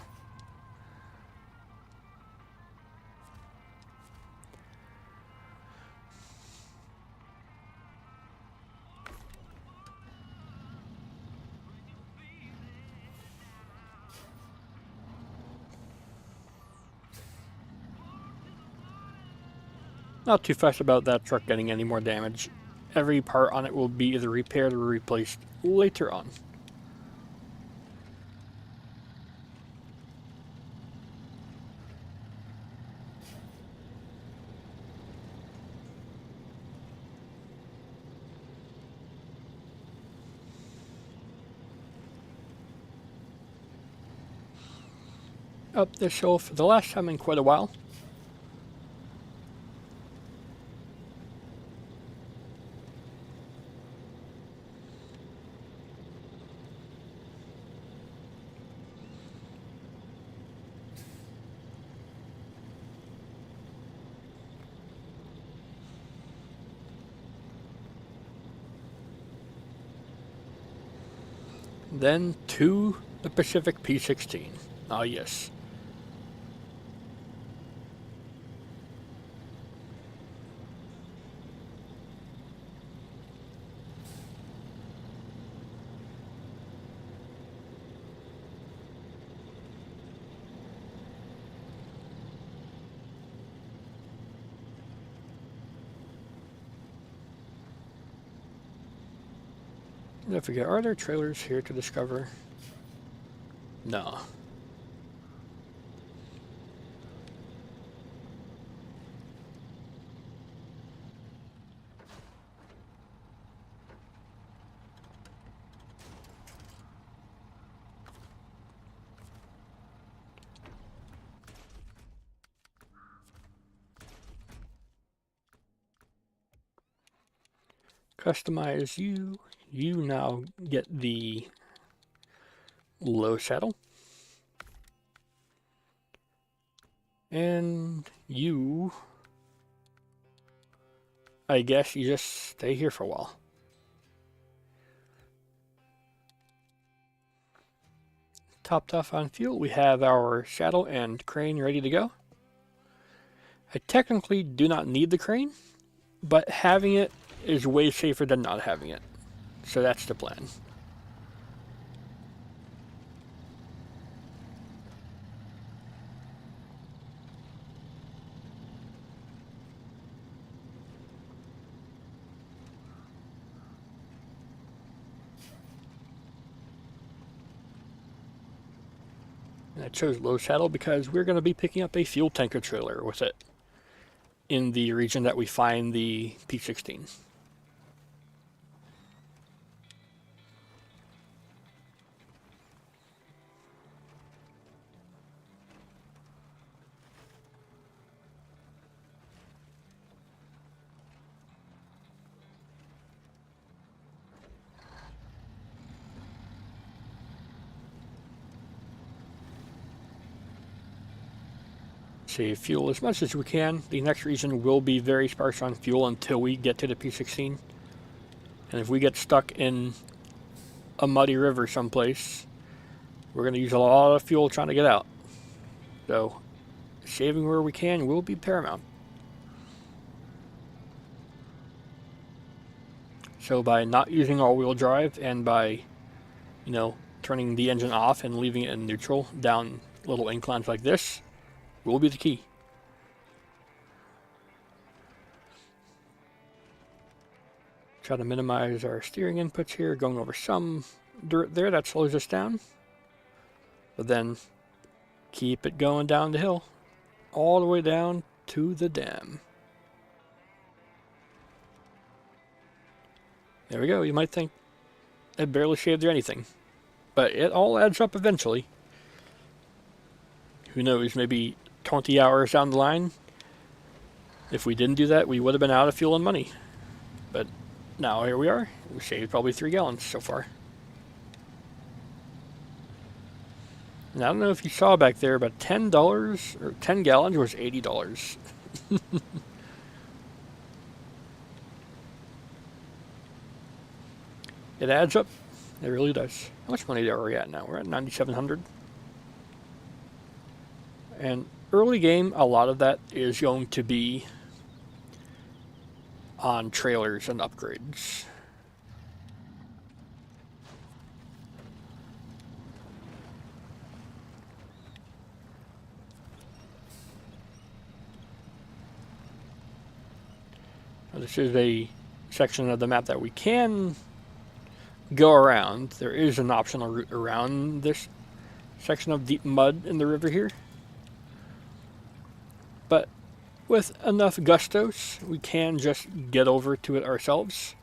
Not too fussed about that truck getting any more damage. Every part on it will be either repaired or replaced later on. Up this hill for the last time in quite a while. Then to the Pacific P16. Ah, yes. Don't forget, are there trailers here to discover? No. Customize you. You now get the low saddle. And you, I guess you just stay here for a while. Topped off on fuel, we have our saddle and crane ready to go. I technically do not need the crane, but having it is way safer than not having it. So that's the plan. And I chose low saddle because we're going to be picking up a fuel tanker trailer with it in the region that we find the P16. Save fuel as much as we can. The next region will be very sparse on fuel until we get to the P16. And if we get stuck in a muddy river someplace, we're going to use a lot of fuel trying to get out. So, saving where we can will be paramount. So by not using all-wheel drive and by, turning the engine off and leaving it in neutral down little inclines like this, will be the key. Try to minimize our steering inputs here, going over some dirt there that slows us down. But then keep it going down the hill, all the way down to the dam. There we go. You might think it barely shaved or anything, but it all adds up eventually. Who knows, maybe 20 hours down the line, if we didn't do that, we would have been out of fuel and money. But now here we are. We saved probably 3 gallons so far. And I don't know if you saw back there, but $10 or 10 gallons was $80. It adds up. It really does. How much money are we at now? We're at 9,700. And early game, a lot of that is going to be on trailers and upgrades. Now, this is a section of the map that we can go around. There is an optional route around this section of deep mud in the river here. But with enough gustos, we can just get over to it ourselves.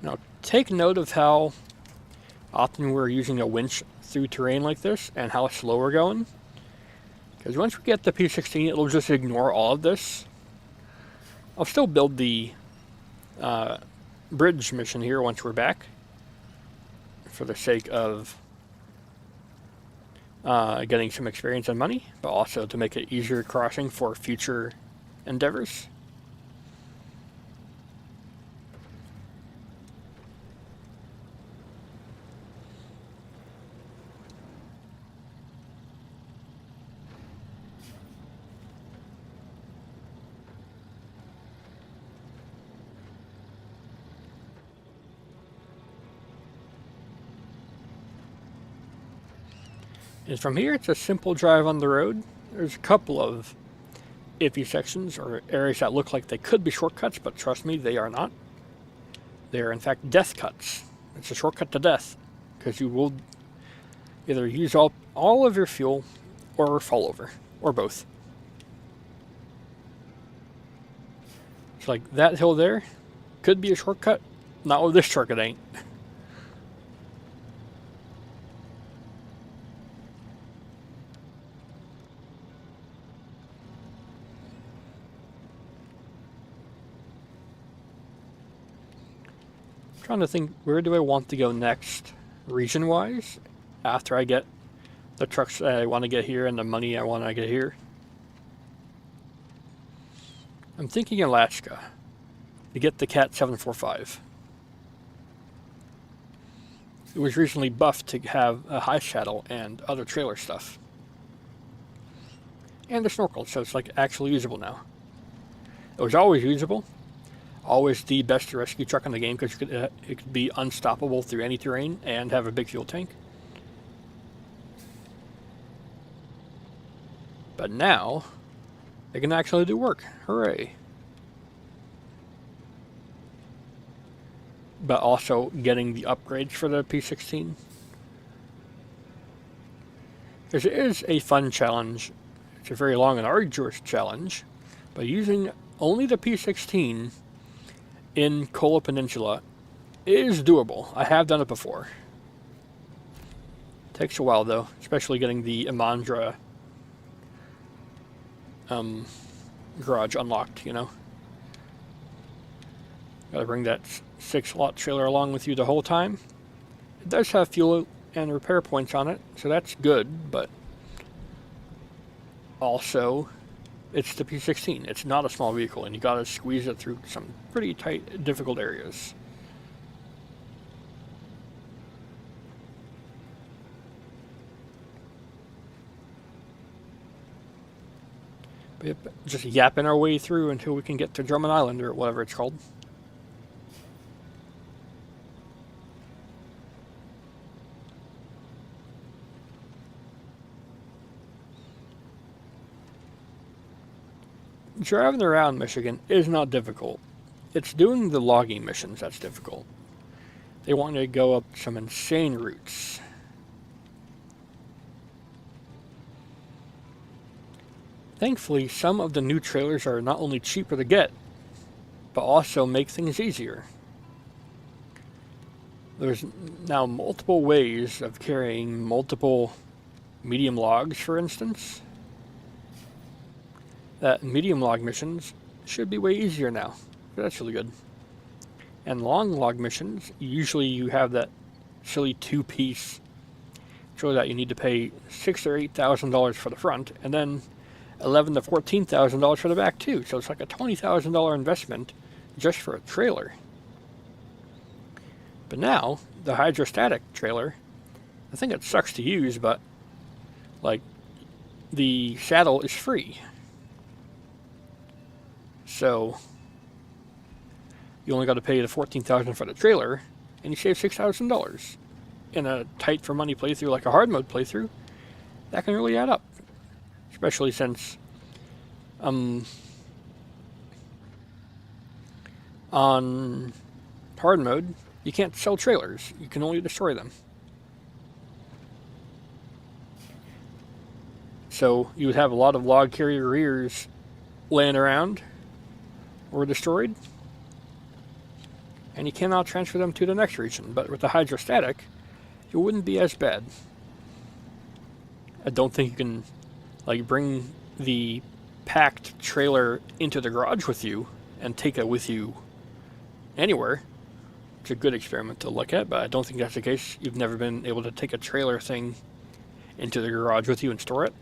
Now, take note of how often we're using a winch through terrain like this and how slow we're going. Because once we get the P16, it'll just ignore all of this. I'll still build the bridge mission here once we're back, for the sake of getting some experience and money, but also to make it easier crossing for future endeavors. And from here, it's a simple drive on the road. There's a couple of iffy sections or areas that look like they could be shortcuts, but trust me, they are not. They are, in fact, death cuts. It's a shortcut to death, because you will either use all of your fuel or fall over, or both. It's like that hill there could be a shortcut. Not with this truck, it ain't. Trying to think, where do I want to go next, region-wise, after I get the trucks that I want to get here and the money I want to get here. I'm thinking Alaska, to get the Cat 745. It was recently buffed to have a high saddle and other trailer stuff. And the snorkel, so it's like actually usable now. It was always usable. Always the best rescue truck in the game, because it could be unstoppable through any terrain and have a big fuel tank. But now, it can actually do work. Hooray. but also getting the upgrades for the P16. Because it is a fun challenge. It's a very long and arduous challenge, but using only the P16 in Kola Peninsula is doable. I have done it before. Takes a while though, especially getting the Amandra garage unlocked, you know. Gotta bring that 6-lot trailer along with you the whole time. It does have fuel and repair points on it, so that's good, but also it's the P16. It's not a small vehicle, and you gotta squeeze it through some pretty tight, difficult areas. But yep, just yapping our way through until we can get to Drummond Island, or whatever it's called. Driving around Michigan is not difficult. It's doing the logging missions that's difficult. They want you to go up some insane routes. Thankfully, some of the new trailers are not only cheaper to get, but also make things easier. There's now multiple ways of carrying multiple medium logs, for instance. That medium log missions should be way easier now. That's really good. And long log missions, usually you have that silly 2-piece trailer that you need to pay $6,000 or $8,000 for the front, and then $11,000 to $14,000 for the back too. So it's like a $20,000 investment just for a trailer. But now the hydrostatic trailer, I think it sucks to use, but like the saddle is free. So you only got to pay the $14,000 for the trailer, and you save $6,000 in a tight for money playthrough like a hard mode playthrough. That can really add up, especially since on hard mode you can't sell trailers; you can only destroy them. So you would have a lot of log carrier rears laying around or destroyed, and you cannot transfer them to the next region. But with the hydrostatic, it wouldn't be as bad. I don't think you can like bring the packed trailer into the garage with you and take it with you anywhere. It's a good experiment to look at, but I don't think that's the case. You've never been able to take a trailer thing into the garage with you and store it.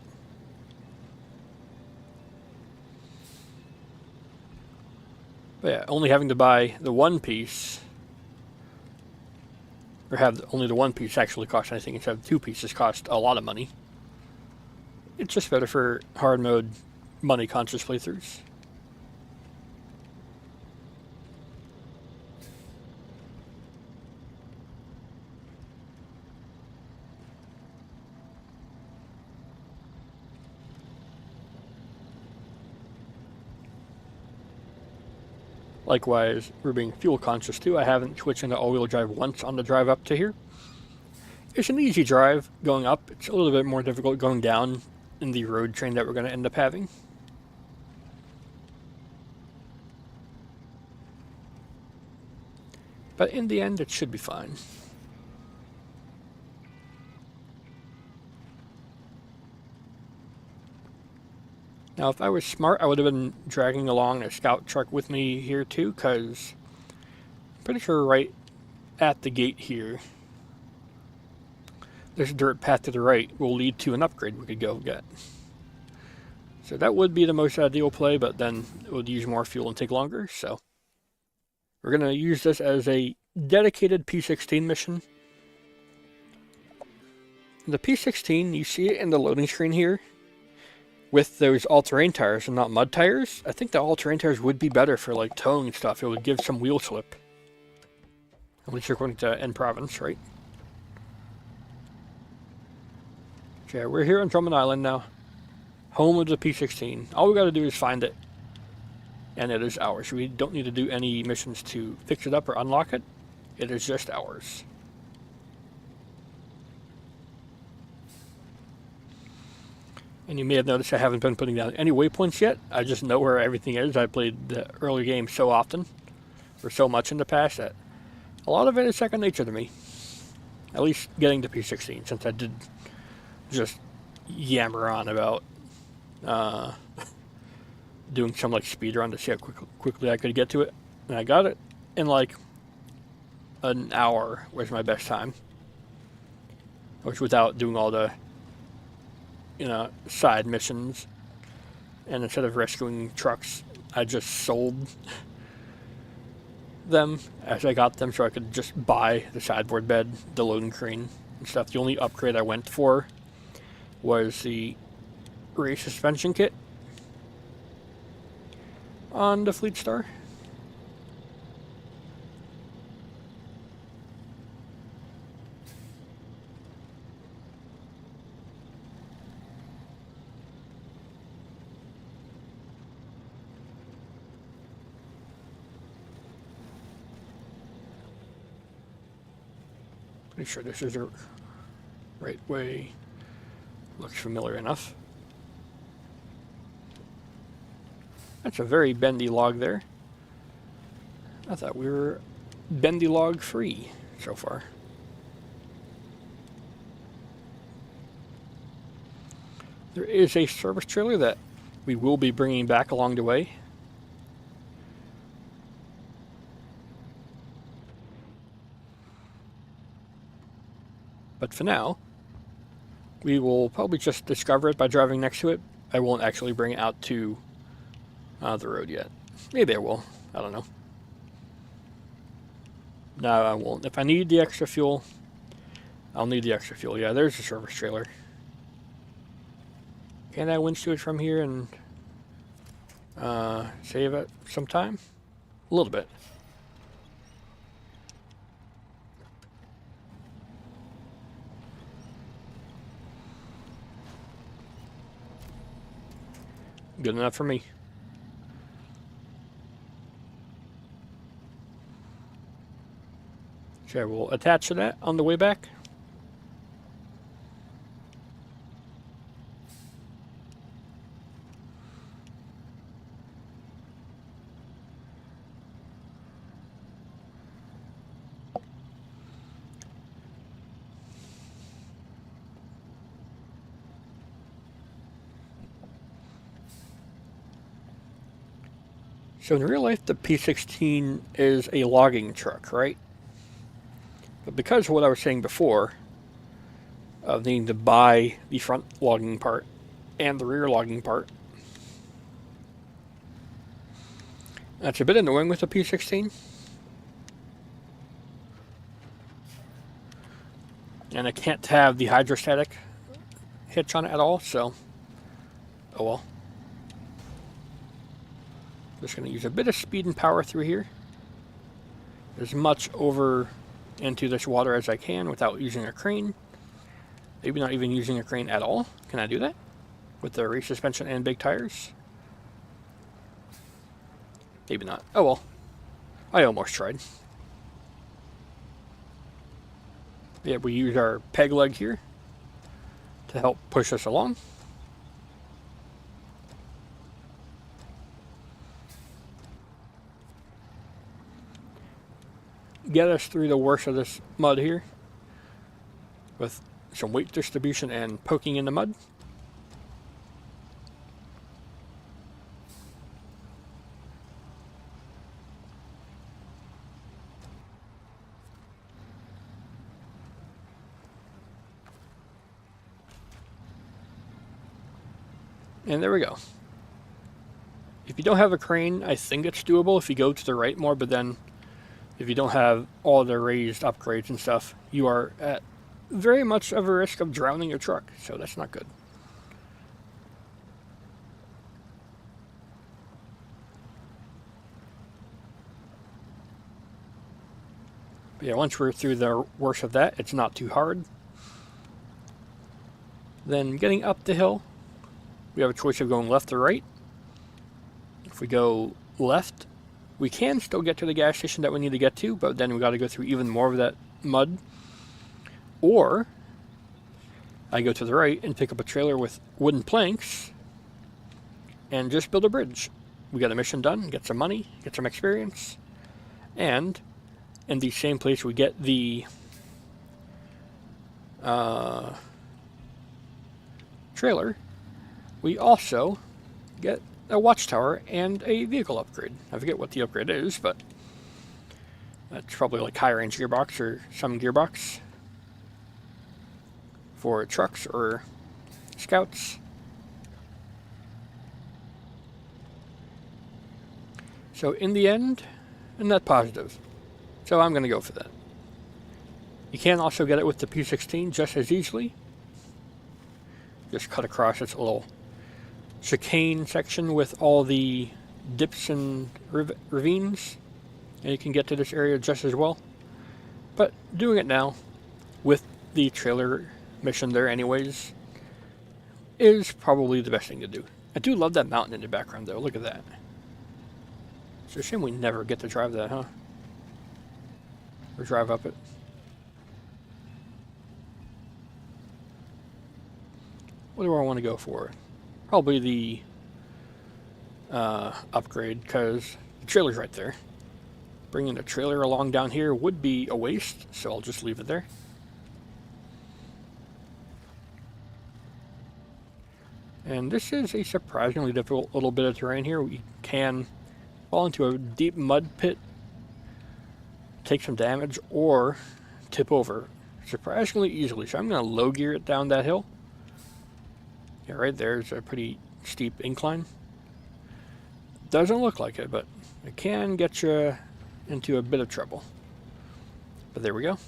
But yeah, only having to buy the one piece, or have only the one piece actually cost anything instead of 2 pieces cost a lot of money. It's just better for hard mode, money conscious playthroughs. Likewise, we're being fuel conscious too. I haven't switched into all-wheel drive once on the drive up to here. It's an easy drive going up. It's a little bit more difficult going down in the road train that we're going to end up having. But in the end, it should be fine. Now, if I was smart, I would have been dragging along a scout truck with me here too, because I'm pretty sure right at the gate here, this dirt path to the right will lead to an upgrade we could go get. So that would be the most ideal play, but then it would use more fuel and take longer, so we're going to use this as a dedicated P16 mission. The P16, you see it in the loading screen here, with those all-terrain tires and not mud tires. I think the all-terrain tires would be better for like towing and stuff. It would give some wheel slip. At least according to N Province, right? So yeah, we're here on Drummond Island now. Home of the P16. All we gotta do is find it, and it is ours. We don't need to do any missions to fix it up or unlock it. It is just ours. And you may have noticed I haven't been putting down any waypoints yet. I just know where everything is. I played the early game so often, or so much in the past, that a lot of it is second nature to me. At least getting to P16, since I did just yammer on about doing some like speed run to see how quickly I could get to it. And I got it in like an hour was my best time. Which without doing all the side missions, and instead of rescuing trucks, I just sold them as I got them so I could just buy the sideboard bed, the loading crane, and stuff. The only upgrade I went for was the rear suspension kit on the Fleet Star. Pretty sure this is the right way. Looks familiar enough. That's a very bendy log there. I thought we were bendy log free so far. There is a service trailer that we will be bringing back along the way. But for now, we will probably just discover it by driving next to it. I won't actually bring it out to the road yet. Maybe I will. I don't know. No, I won't. If I need the extra fuel, I'll need the extra fuel. Yeah, there's the service trailer. Can I winch to it from here and save it some time? A little bit. Good enough for me. So we'll attach to that on the way back. So in real life, the P16 is a logging truck, right? But because of what I was saying before, of needing to buy the front logging part and the rear logging part, that's a bit annoying with the P16. And I can't have the hydrostatic hitch on it at all, so oh well. Just going to use a bit of speed and power through here. As much over into this water as I can without using a crane. Maybe not even using a crane at all. Can I do that? With the rear suspension and big tires? Maybe not. Oh well. I almost tried. Yeah, we use our peg leg here to help push us along. Get us through the worst of this mud here with some weight distribution and poking in the mud. And there we go. If you don't have a crane, I think it's doable if you go to the right more, but then if you don't have all the raised upgrades and stuff, you are at very much of a risk of drowning your truck, so that's not good. But yeah, once we're through the worst of that, it's not too hard. Then getting up the hill, we have a choice of going left or right. If we go left, We can still get to the gas station that we need to get to, but then we got to go through even more of that mud. Or I go to the right and pick up a trailer with wooden planks and just build a bridge. We got a mission done, get some money, get some experience, and in the same place we get the trailer, we also get a watchtower and a vehicle upgrade. I forget what the upgrade is, but that's probably like high range gearbox or some gearbox for trucks or scouts. So in the end, a net positive. So I'm going to go for that. You can also get it with the P16 just as easily. Just cut across this little chicane section with all the dips and ravines, and you can get to this area just as well. But doing it now with the trailer mission there anyways is probably the best thing to do. I do love that mountain in the background though. Look at that. It's a shame we never get to drive that, huh? Or drive up it. What do I want to go for? Probably the upgrade, because the trailer's right there. Bringing the trailer along down here would be a waste, so I'll just leave it there. And this is a surprisingly difficult little bit of terrain here. We can fall into a deep mud pit, take some damage, or tip over surprisingly easily. So I'm going to low gear it down that hill. Yeah, right there's a pretty steep incline. Doesn't look like it, but it can get you into a bit of trouble. But there we go.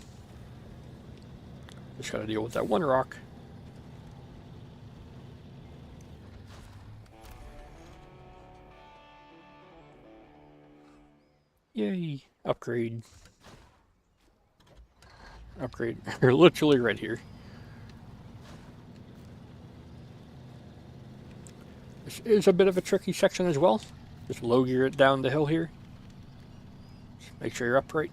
Just got to deal with that one rock. Yay, upgrade. Upgrade. You're literally right here. This is a bit of a tricky section as well. Just low gear it down the hill here. Just make sure you're upright.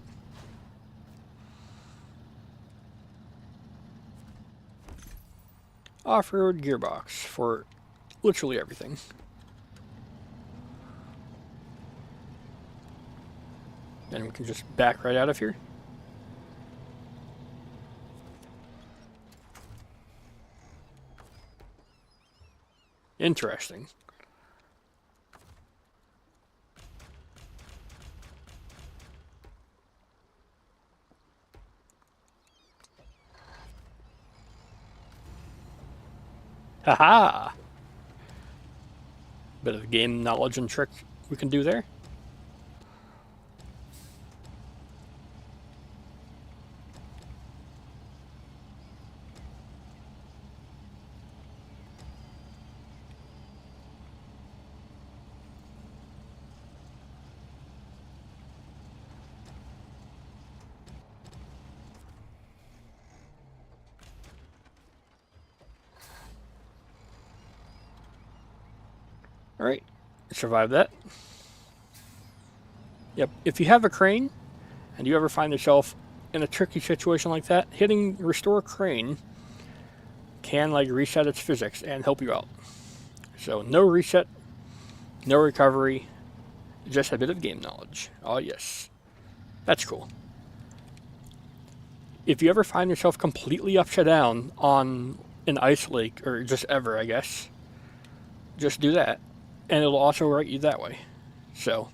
Off-road gearbox for literally everything. And we can just back right out of here. Interesting. Haha! Bit of game knowledge and trick we can do there. Alright, survive that. Yep, if you have a crane, and you ever find yourself in a tricky situation like that, hitting restore crane can like reset its physics and help you out. So no reset, no recovery, just a bit of game knowledge. Oh yes, that's cool. If you ever find yourself completely upside down on an ice lake, or just ever, I guess, just do that. And it'll also write you that way. So,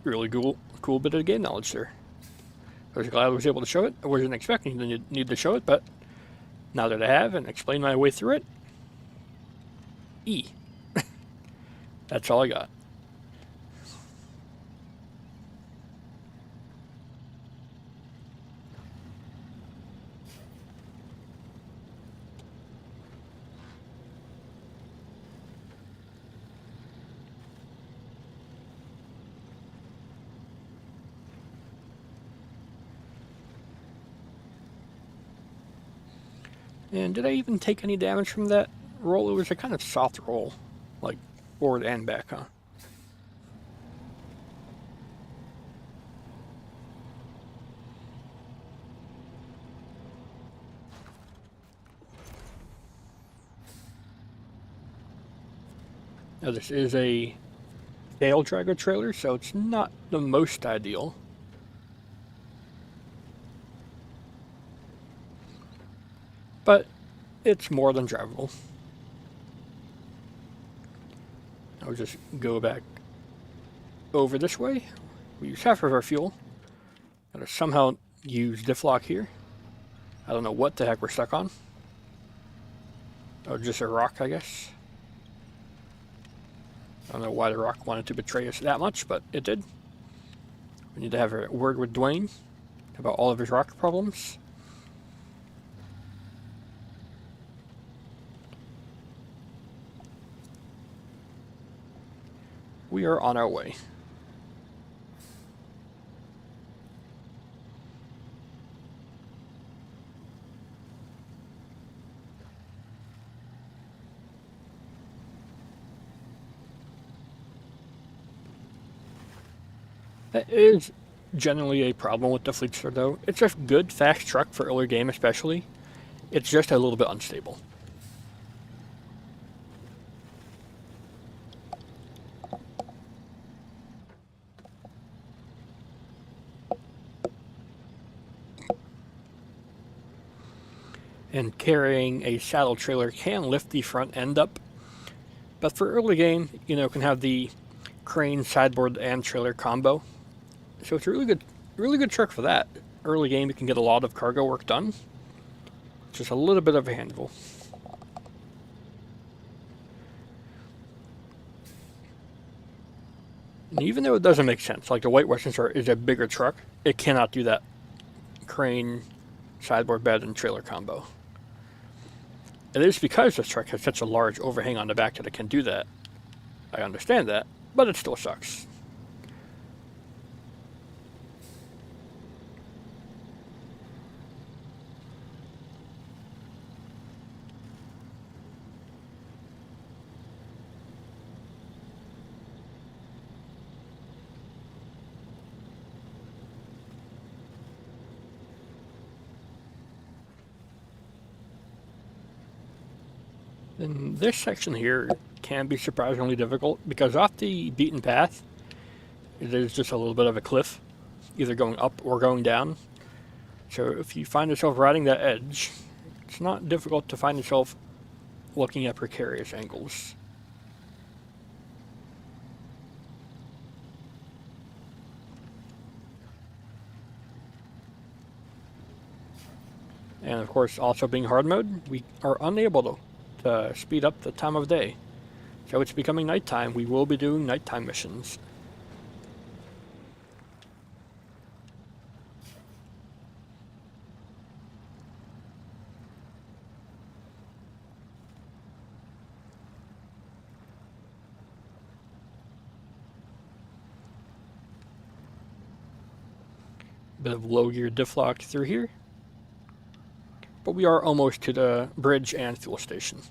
really cool bit of game knowledge there. I was glad I was able to show it. I wasn't expecting to need to show it, but now that I have and explained my way through it, E. That's all I got. And did I even take any damage from that roll? It was a kind of soft roll, like forward and back, huh? Now this is a tail dragger trailer, so it's not the most ideal. But it's more than drivable. I'll just go back over this way. We use half of our fuel. Gotta somehow use diff lock here. I don't know what the heck we're stuck on. Oh, just a rock, I guess. I don't know why the rock wanted to betray us that much, but it did. We need to have a word with Dwayne about all of his rock problems. We are on our way. That is generally a problem with the Fleetster, though. It's a good, fast truck for early game especially. It's just a little bit unstable. And carrying a saddle trailer can lift the front end up. But for early game, you know, can have the crane, sideboard, and trailer combo. So it's a really good truck for that. Early game, you can get a lot of cargo work done. Just a little bit of a handful. And even though it doesn't make sense, like the White Western Star is a bigger truck, it cannot do that crane, sideboard bed, and trailer combo. It is because this truck has such a large overhang on the back that it can do that. I understand that, but it still sucks. And this section here can be surprisingly difficult because off the beaten path, it is just a little bit of a cliff, either going up or going down. So if you find yourself riding that edge, it's not difficult to find yourself looking at precarious angles. And of course, also being hard mode, we are unable to speed up the time of day. So it's becoming nighttime. We will be doing nighttime missions. Bit of low gear diff lock through here. But we are almost to the bridge and fuel station.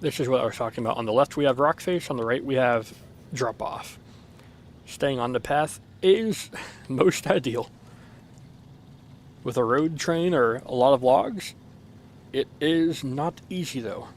This is what I was talking about. On the left we have rock face, on the right we have drop off. Staying on the path is most ideal. With a road train or a lot of logs, it is not easy though.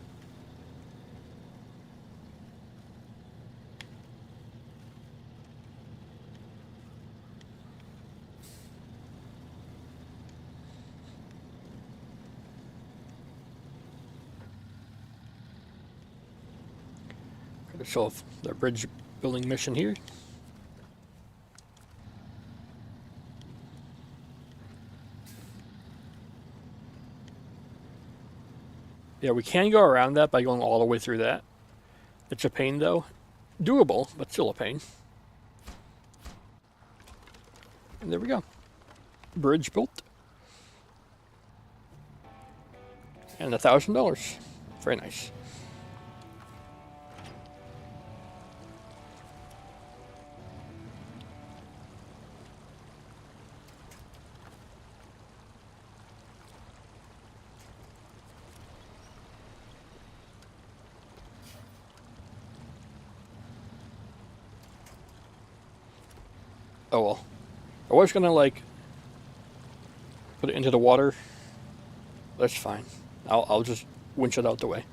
Gotta solve the bridge building mission here. Yeah, we can go around that by going all the way through that. It's a pain though. Doable, but still a pain. And there we go. Bridge built. And $1,000. Very nice. Oh well. I was gonna like put it into the water. That's fine. I'll just winch it out the way.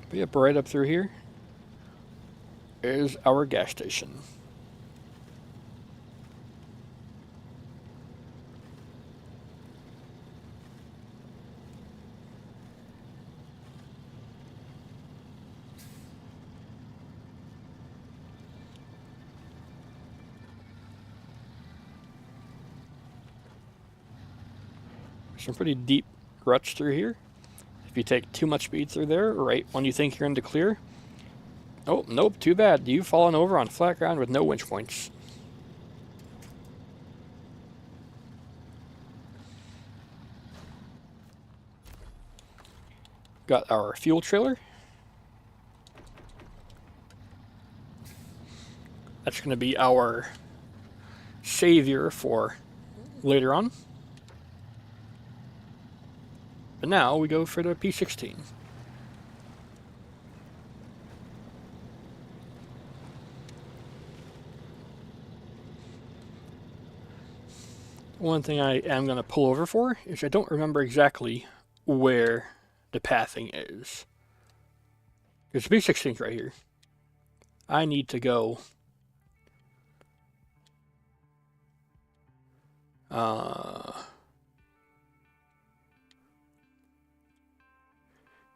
But yep, right up through here is our gas station. Some pretty deep ruts through here. If you take too much speed through there, right when you think you're in the clear, oh, nope, too bad. You've fallen over on flat ground with no winch points. Got our fuel trailer. That's going to be our savior for later on. But now we go for the P16. One thing I am going to pull over for is I don't remember exactly where the pathing is. There's the P16 right here. I need to go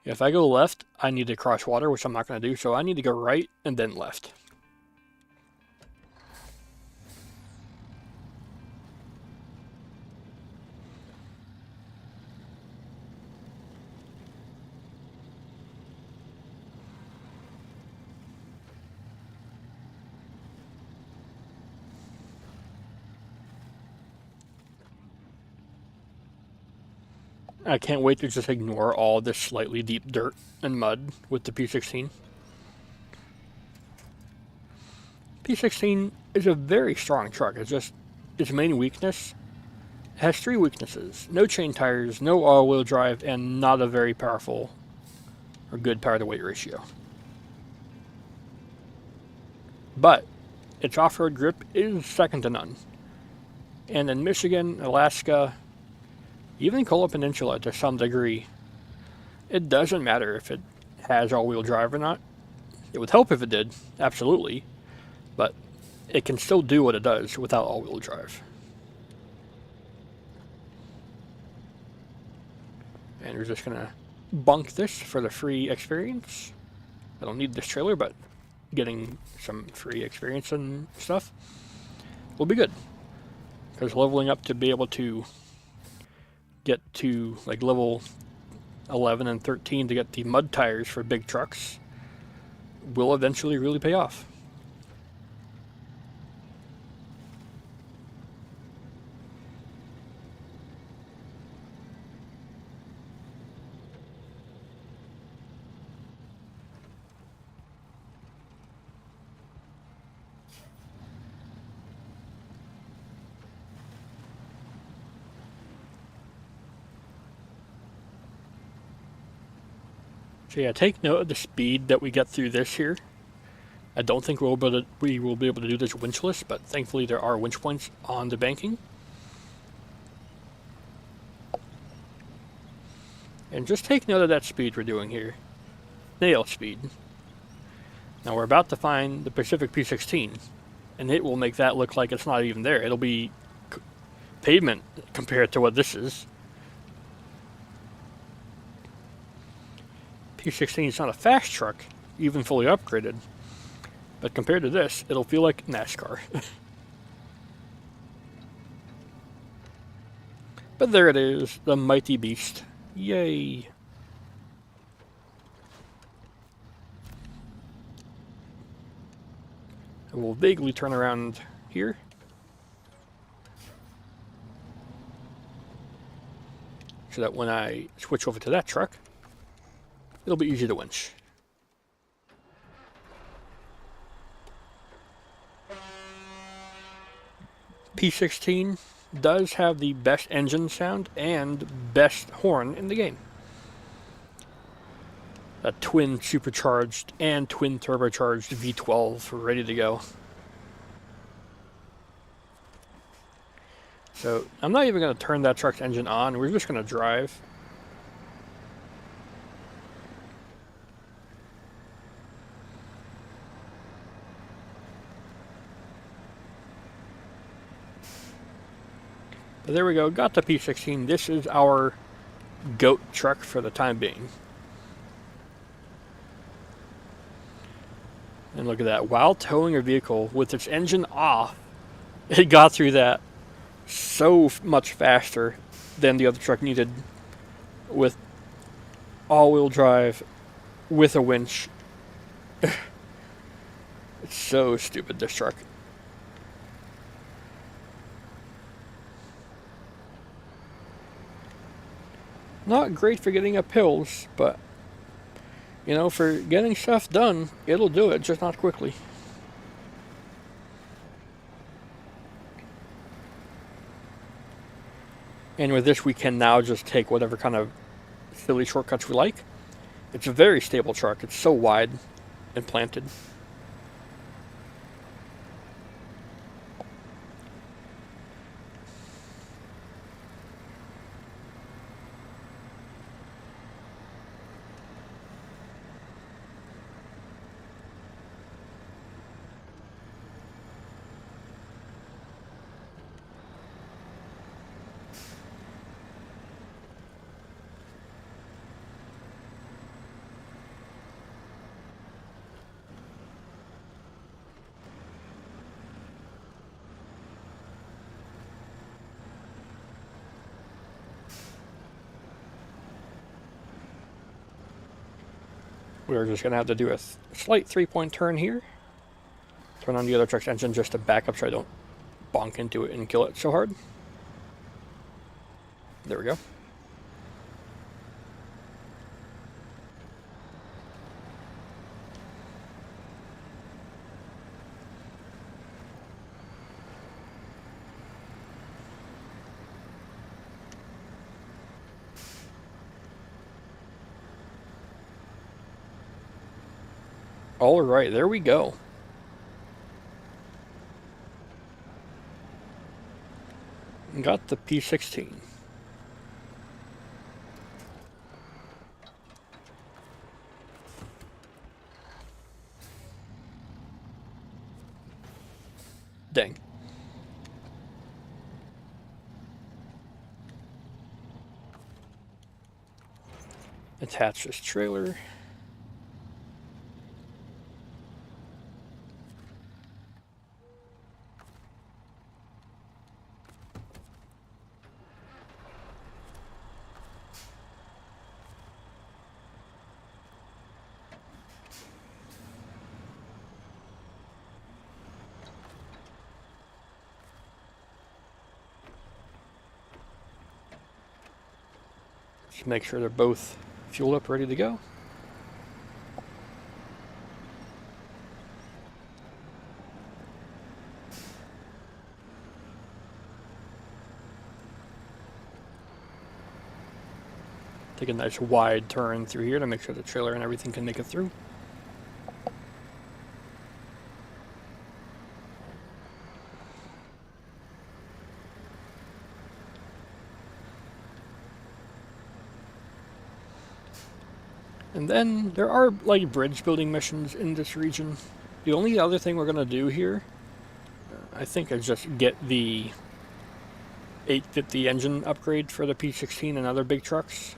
if I go left, I need to cross water, which I'm not going to do, so I need to go right and then left. I can't wait to just ignore all this slightly deep dirt and mud with the P16. P16 is a very strong truck. It's just its main weakness. It has 3 weaknesses. No chain tires, no all-wheel drive, and not a very powerful or good power-to-weight ratio. But its off-road grip is second to none. And in Michigan, Alaska, even Kola Peninsula to some degree, it doesn't matter if it has all-wheel drive or not. It would help if it did, absolutely, but it can still do what it does without all-wheel drive. And we're just gonna bunk this for the free experience. I don't need this trailer, but getting some free experience and stuff will be good. Because leveling up to be able to get to like level 11 and 13 to get the mud tires for big trucks will eventually really pay off. So yeah, take note of the speed that we get through this here. I don't think we will be able to do this winchless, but thankfully there are winch points on the banking. And just take note of that speed we're doing here. Nail speed. Now we're about to find the Pacific P16, and it will make that look like it's not even there. It'll be pavement compared to what this is. P16 is not a fast truck, even fully upgraded, but compared to this, it'll feel like NASCAR. But there it is, the mighty beast. Yay! And we'll vaguely turn around here. So that when I switch over to that truck, it'll be easy to winch. P16 does have the best engine sound and best horn in the game. a twin supercharged and twin turbocharged V12 ready to go. So I'm not even going to turn that truck's engine on. We're just going to drive. But there we go. Got the P16. This is our GOAT truck for the time being. And look at that. While towing a vehicle with its engine off, it got through that so much faster than the other truck needed, with all-wheel drive with a winch. It's so stupid, this truck. Not great for getting up hills, but you know, for getting stuff done, it'll do it, just not quickly. And with this, we can now just take whatever kind of silly shortcuts we like. It's a very stable truck. It's so wide and planted. We're just going to have to do a slight 3-point turn here. Turn on the other truck's engine just to back up so I don't bonk into it and kill it so hard. There we go. All right, there we go. Got the P16. Dang. Attach this trailer. Just make sure they're both fueled up, ready to go. Take a nice wide turn through here to make sure the trailer and everything can make it through. And then there are like bridge building missions in this region. The only other thing we're going to do here, I think, is just get the 850 engine upgrade for the P16 and other big trucks.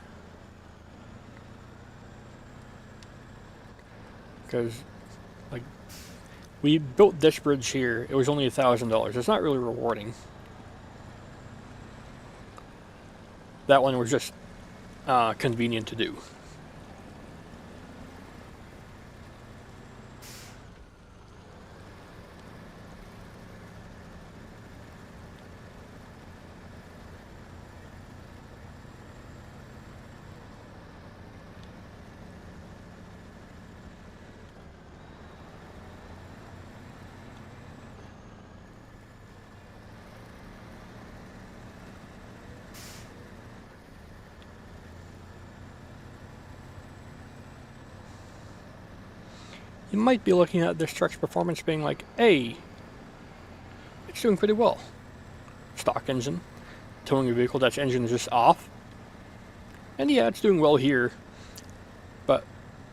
Because, like, we built this bridge here, it was only $1,000. It's not really rewarding. That one was just convenient to do. you might be looking at this truck's performance being like, hey, it's doing pretty well. Stock engine, towing a vehicle that's engine is just off. And yeah, it's doing well here. But,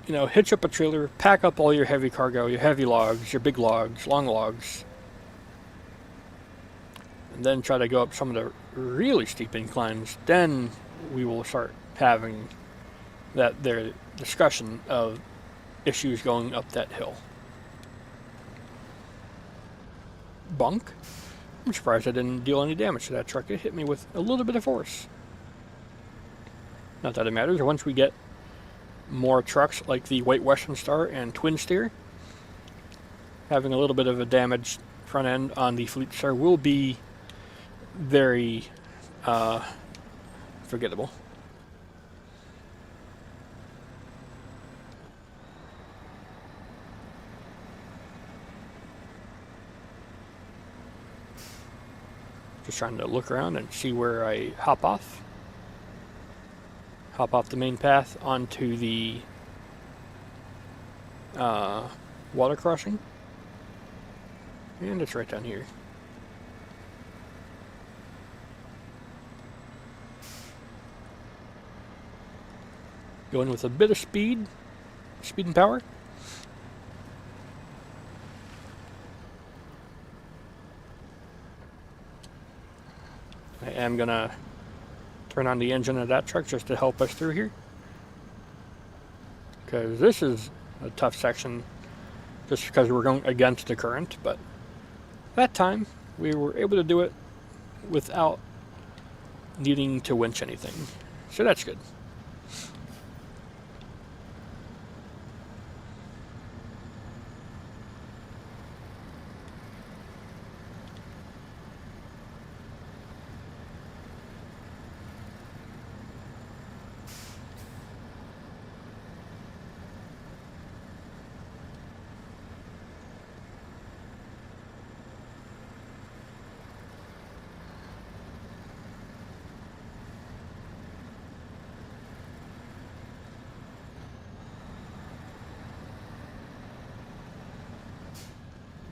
you know, hitch up a trailer, pack up all your heavy cargo, your heavy logs, your big logs, long logs, and then try to go up some of the really steep inclines. Then we will start having that their discussion of issues going up that hill. Bunk. I'm surprised I didn't deal any damage to that truck. It hit me with a little bit of force. Not that it matters. Once we get more trucks like the White Western Star and Twin Steer, having a little bit of a damaged front end on the Fleet Star will be very forgettable. Just trying to look around and see where I hop off. Hop off the main path onto the water crossing. And it's right down here. Going with a bit of speed and power. I am gonna turn on the engine of that truck just to help us through here, because this is a tough section just because we're going against the current, but that time we were able to do it without needing to winch anything, so that's good.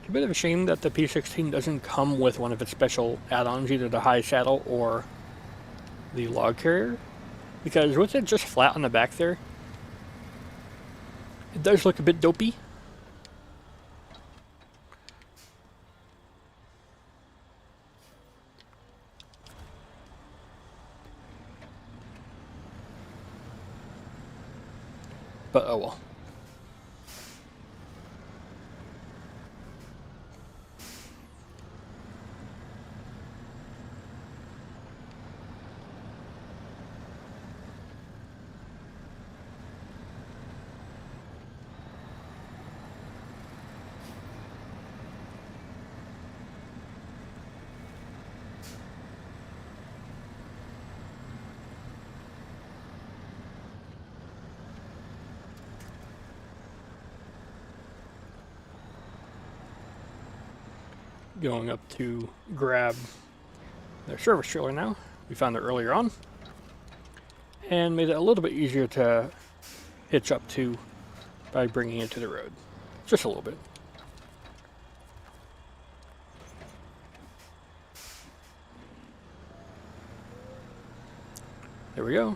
A bit of a shame that the P16 doesn't come with one of its special add-ons, either the high saddle or the log carrier, because with it just flat on the back there, it does look a bit dopey. But oh well. Going up to grab their service trailer now. We found it earlier on and made it a little bit easier to hitch up to by bringing it to the road. Just a little bit. There we go.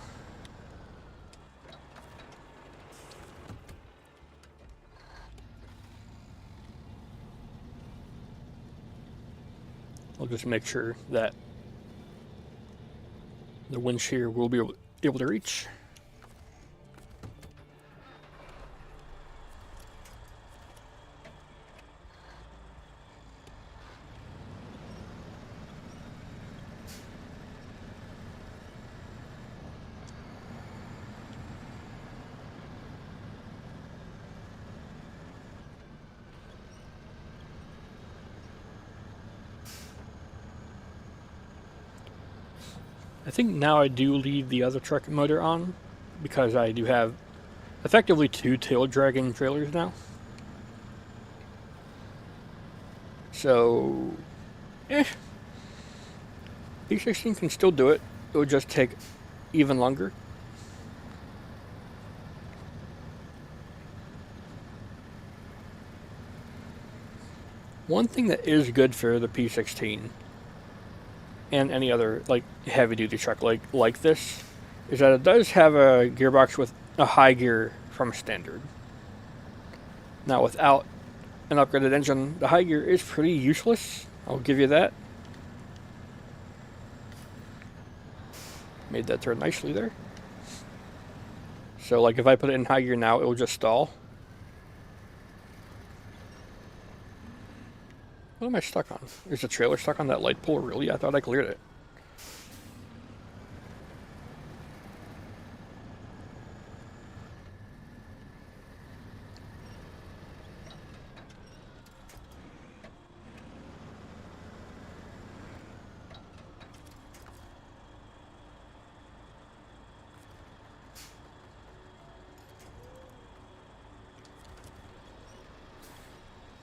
I'll just make sure that the winch here will be able to reach. I think now I do leave the other truck motor on because I do have effectively 2 tail dragging trailers now. So, P16 can still do it. It would just take even longer. One thing that is good for the P16 and any other like heavy-duty truck like this is that it does have a gearbox with a high gear from standard. Now, without an upgraded engine, the high gear is pretty useless. I'll give you that. Made that turn nicely there. So, like, if I put it in high gear now, it will just stall. What am I stuck on? Is the trailer stuck on that light pole? Really? I thought I cleared it.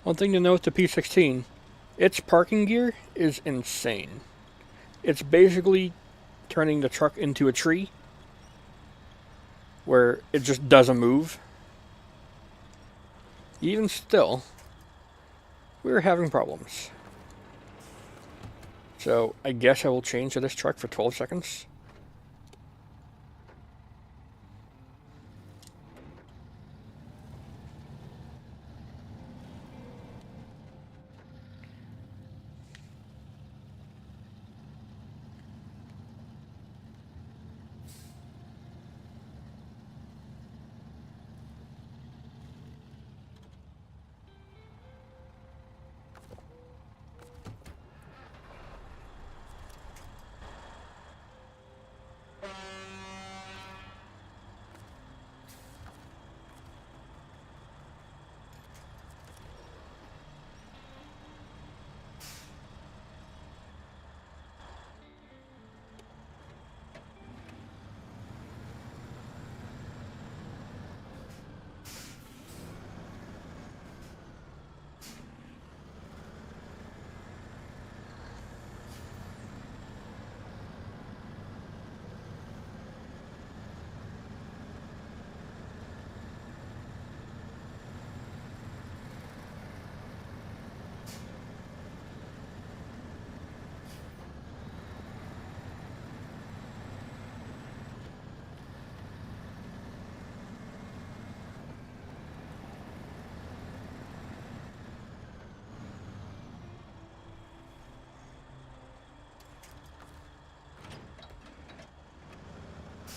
One thing to note, the P16, its parking gear is insane. It's basically turning the truck into a tree where it just doesn't move. Even still, we're having problems. So I guess I will change to this truck for 12 seconds.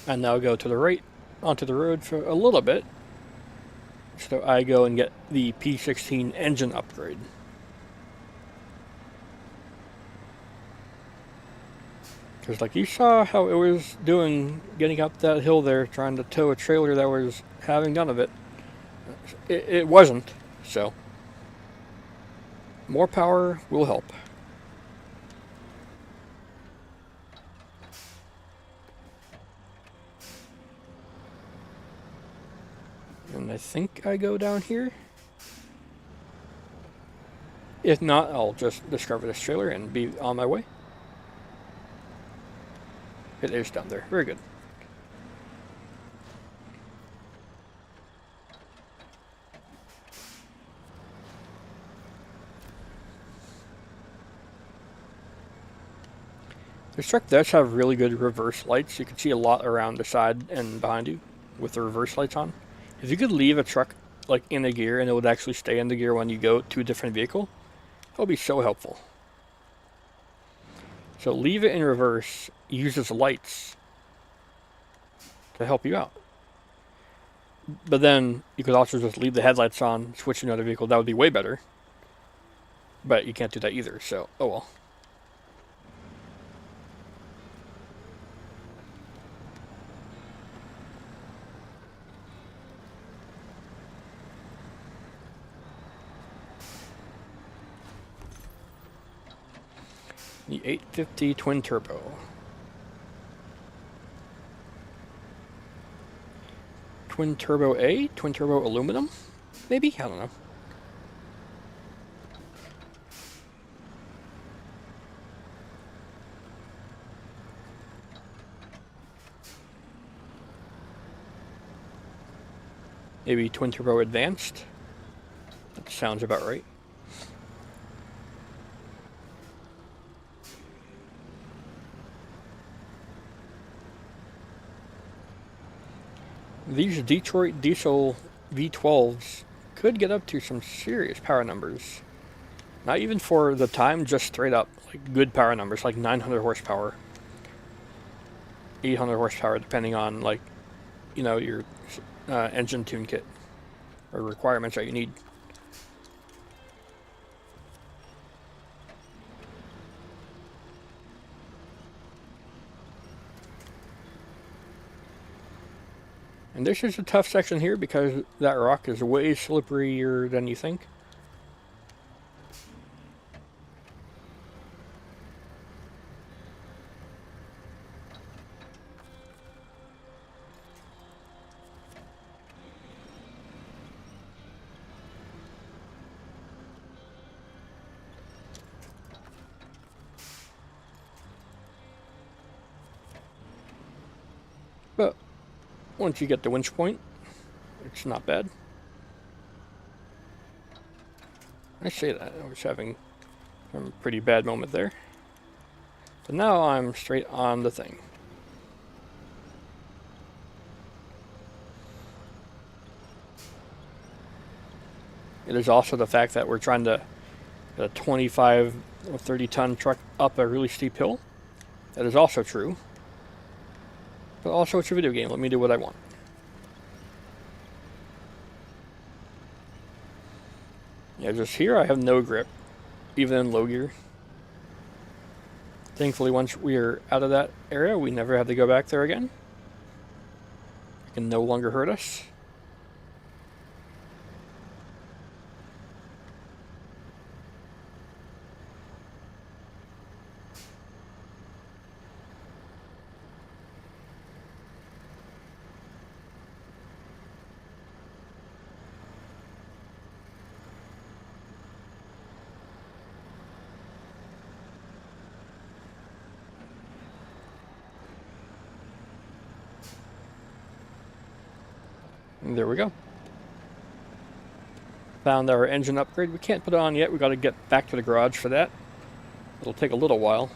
And now go to the right onto the road for a little bit. So I go and get the P16 engine upgrade. Because like you saw how it was doing getting up that hill there trying to tow a trailer that was having none of it. It wasn't, so more power will help. And I think I go down here. If not, I'll just discover this trailer and be on my way. It is down there. Very good. This truck does have really good reverse lights. You can see a lot around the side and behind you with the reverse lights on. If you could leave a truck like in a gear and it would actually stay in the gear when you go to a different vehicle, that would be so helpful. So leave it in reverse, uses lights to help you out. But then you could also just leave the headlights on, switch to another vehicle. That would be way better. But you can't do that either, so oh well. The 850 twin turbo. Twin turbo A? Twin turbo aluminum? Maybe? I don't know. Maybe twin turbo advanced? That sounds about right. These Detroit diesel V12s could get up to some serious power numbers. Not even for the time, just straight up, like good power numbers, like 900 horsepower, 800 horsepower, depending on, like, you know, your engine tune kit or requirements that you need. And this is a tough section here because that rock is way slipperier than you think. But once you get the winch point, it's not bad. I say that, I was having a pretty bad moment there. So now I'm straight on the thing. It is also the fact that we're trying to get a 25 or 30 ton truck up a really steep hill. That is also true. But also it's a video game, let me do what I want. Yeah, just here I have no grip, even in low gear. Thankfully, once we are out of that area, we never have to go back there again. It can no longer hurt us. And there we go. Found our engine upgrade. We can't put it on yet. We got to get back to the garage for that. It'll take a little while.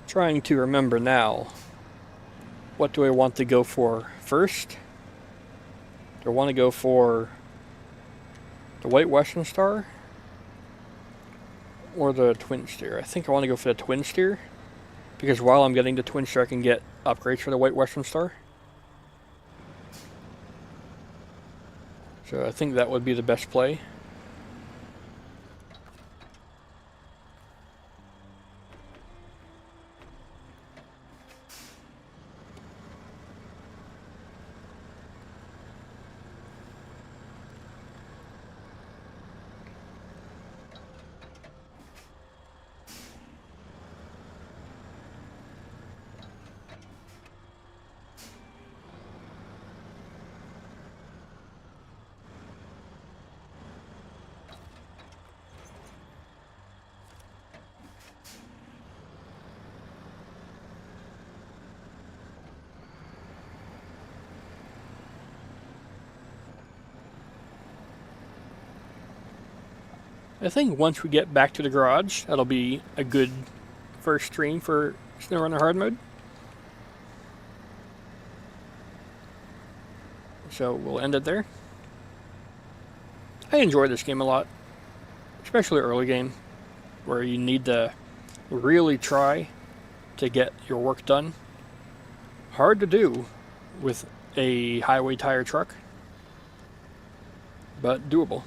Trying to remember now. What do I want to go for first? Do I want to go for the White Western Star or the Twin Steer? I think I want to go for the Twin Steer, because while I'm getting the Twin Steer, I can get upgrades for the White Western Star. So I think that would be the best play. I think once we get back to the garage, that'll be a good first stream for Snowrunner hard mode. So we'll end it there. I enjoy this game a lot, especially early game, where you need to really try to get your work done. Hard to do with a highway tire truck, but doable.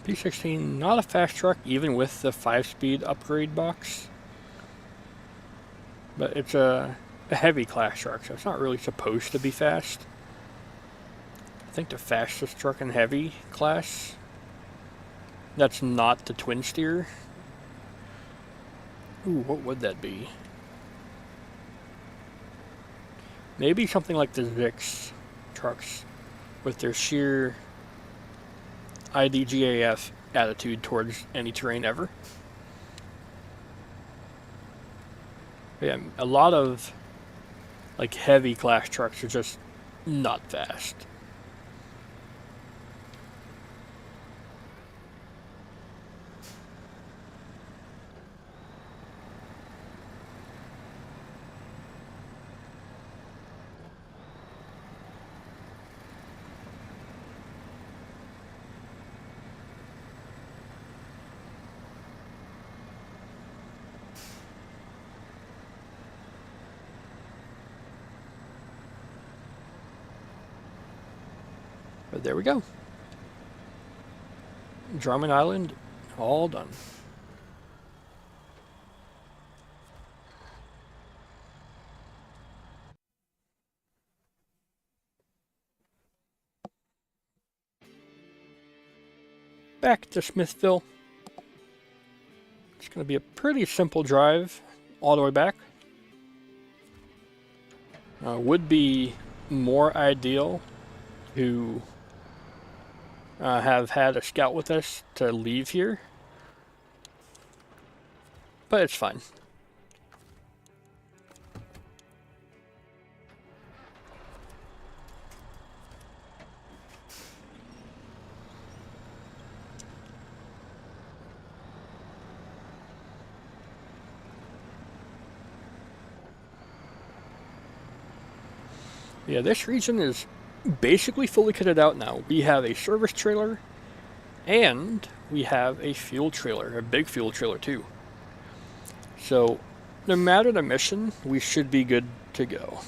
P16, not a fast truck, even with the 5-speed upgrade box. But it's a heavy class truck, so it's not really supposed to be fast. I think the fastest truck in heavy class, that's not the twin steer. Ooh, what would that be? Maybe something like the Zix trucks with their sheer IDGAF attitude towards any terrain ever. But yeah, a lot of like heavy class trucks are just not fast. But there we go. Drummond Island, all done. Back to Smithville. It's going to be a pretty simple drive all the way back. Would be more ideal to have had a scout with us to leave here, but it's fine. Yeah, this region is basically fully kitted out now. We have a service trailer, and we have a fuel trailer, a big fuel trailer too. So, no matter the mission, we should be good to go.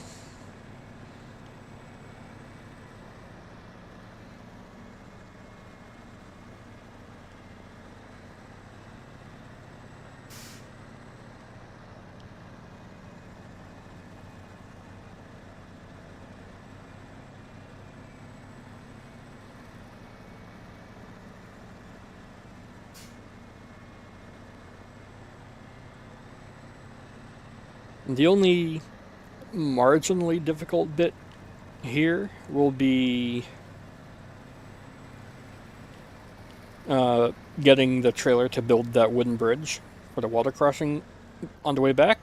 The only marginally difficult bit here will be getting the trailer to build that wooden bridge for the water crossing on the way back.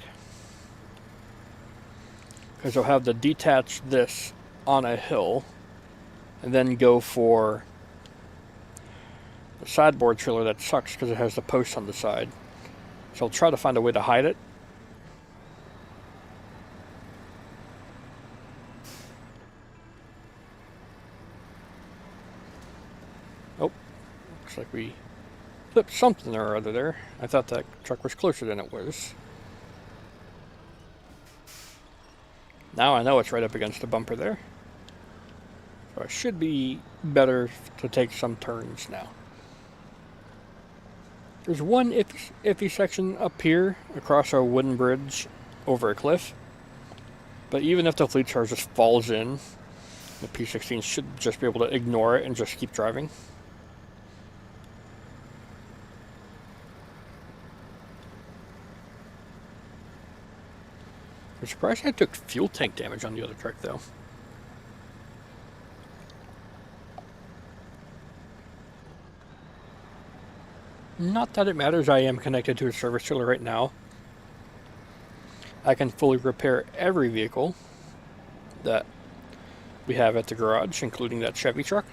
Because you'll have to detach this on a hill and then go for the sideboard trailer that sucks because it has the post on the side. So I'll try to find a way to hide it. Oh, looks like we flipped something or other there. I thought that truck was closer than it was. Now I know it's right up against the bumper there. So it should be better to take some turns now. There's one iffy section up here across our wooden bridge over a cliff. But even if the fleet charge just falls in, the P-16 should just be able to ignore it and just keep driving. I'm surprised I took fuel tank damage on the other truck though. Not that it matters, I am connected to a service trailer right now. I can fully repair every vehicle that we have at the garage, including that Chevy truck.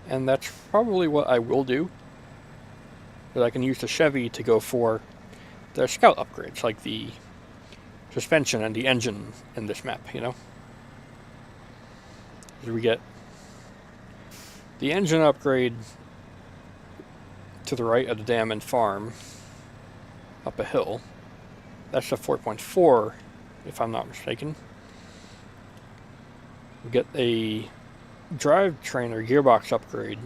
And that's probably what I will do. But I can use the Chevy to go for the scout upgrades, like the suspension and the engine in this map, you know? As we get the engine upgrade to the right of the dam and farm up a hill. That's the 4.4, if I'm not mistaken. We get a drivetrain or gearbox upgrade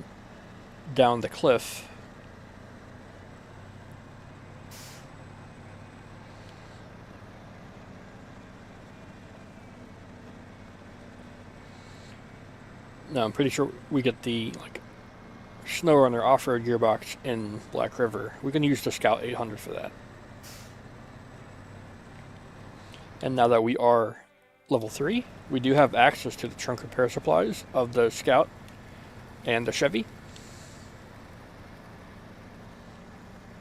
down the cliff No, I'm pretty sure we get the like Snowrunner off-road gearbox in Black River. We can use the Scout 800 for that. And now that we are level 3, we do have access to the trunk repair supplies of the Scout and the Chevy.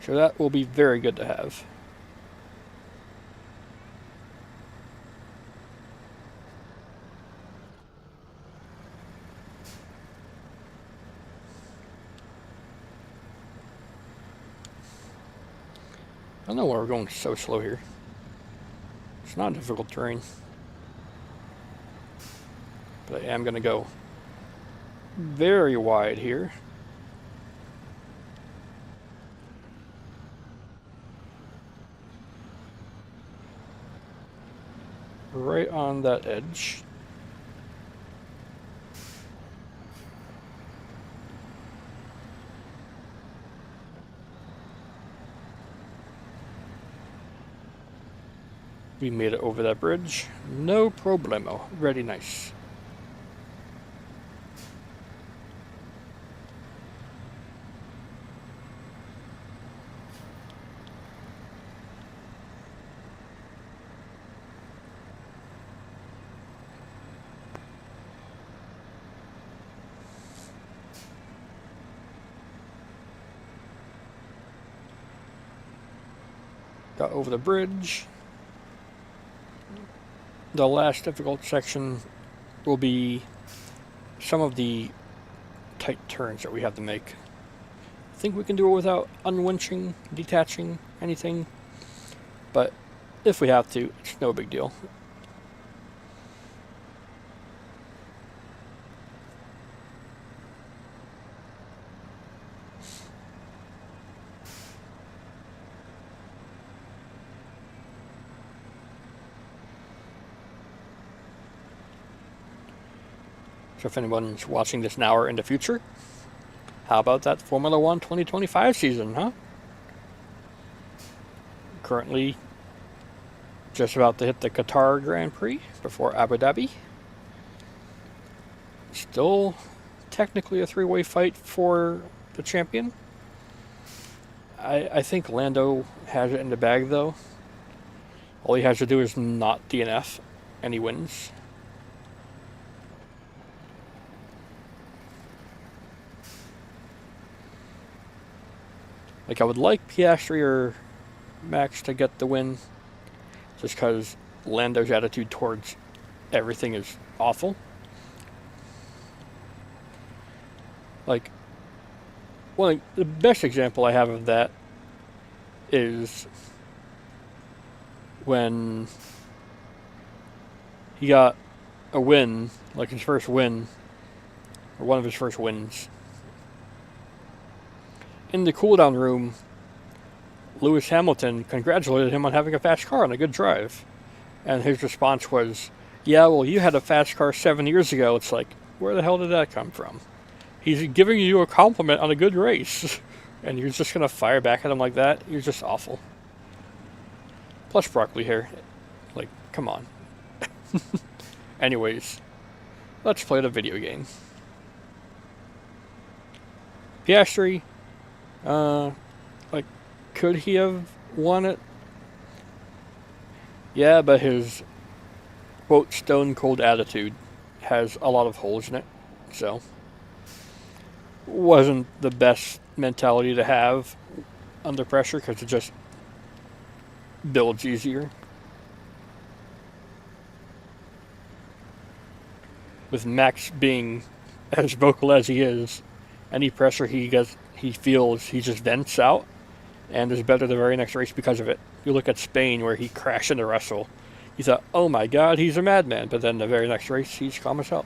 So that will be very good to have. I don't know why we're going so slow here. It's not difficult terrain. But I am going to go very wide here. Right on that edge. We made it over that bridge. No problemo. Very nice. Got over the bridge. The last difficult section will be some of the tight turns that we have to make. I think we can do it without unwinching, detaching, anything. But if we have to, it's no big deal. So if anyone's watching this now or in the future, how about that Formula 1 2025 season, huh? Currently just about to hit the Qatar Grand Prix before Abu Dhabi. Still technically a three-way fight for the champion. I think Lando has it in the bag though. All he has to do is not DNF and he wins. Like, I would like Piastri or Max to get the win, just because Lando's attitude towards everything is awful. Like, well, the best example I have of that is when he got a win, like his first win, or one of his first wins. In the cooldown room, Lewis Hamilton congratulated him on having a fast car and a good drive. And his response was, yeah, well, you had a fast car 7 years ago. It's like, where the hell did that come from? He's giving you a compliment on a good race. And you're just going to fire back at him like that? You're just awful. Plus broccoli hair. Like, come on. Anyways, let's play the video game. Piastri. Like, could he have won it? Yeah, but his, quote, stone cold attitude has a lot of holes in it, so wasn't the best mentality to have under pressure, because it just builds easier. With Max being as vocal as he is, any pressure he feels, he just vents out, and is better the very next race because of it. You look at Spain, where he crashed into Russell. You thought, oh my god, he's a madman, but then the very next race, he's calm as hell.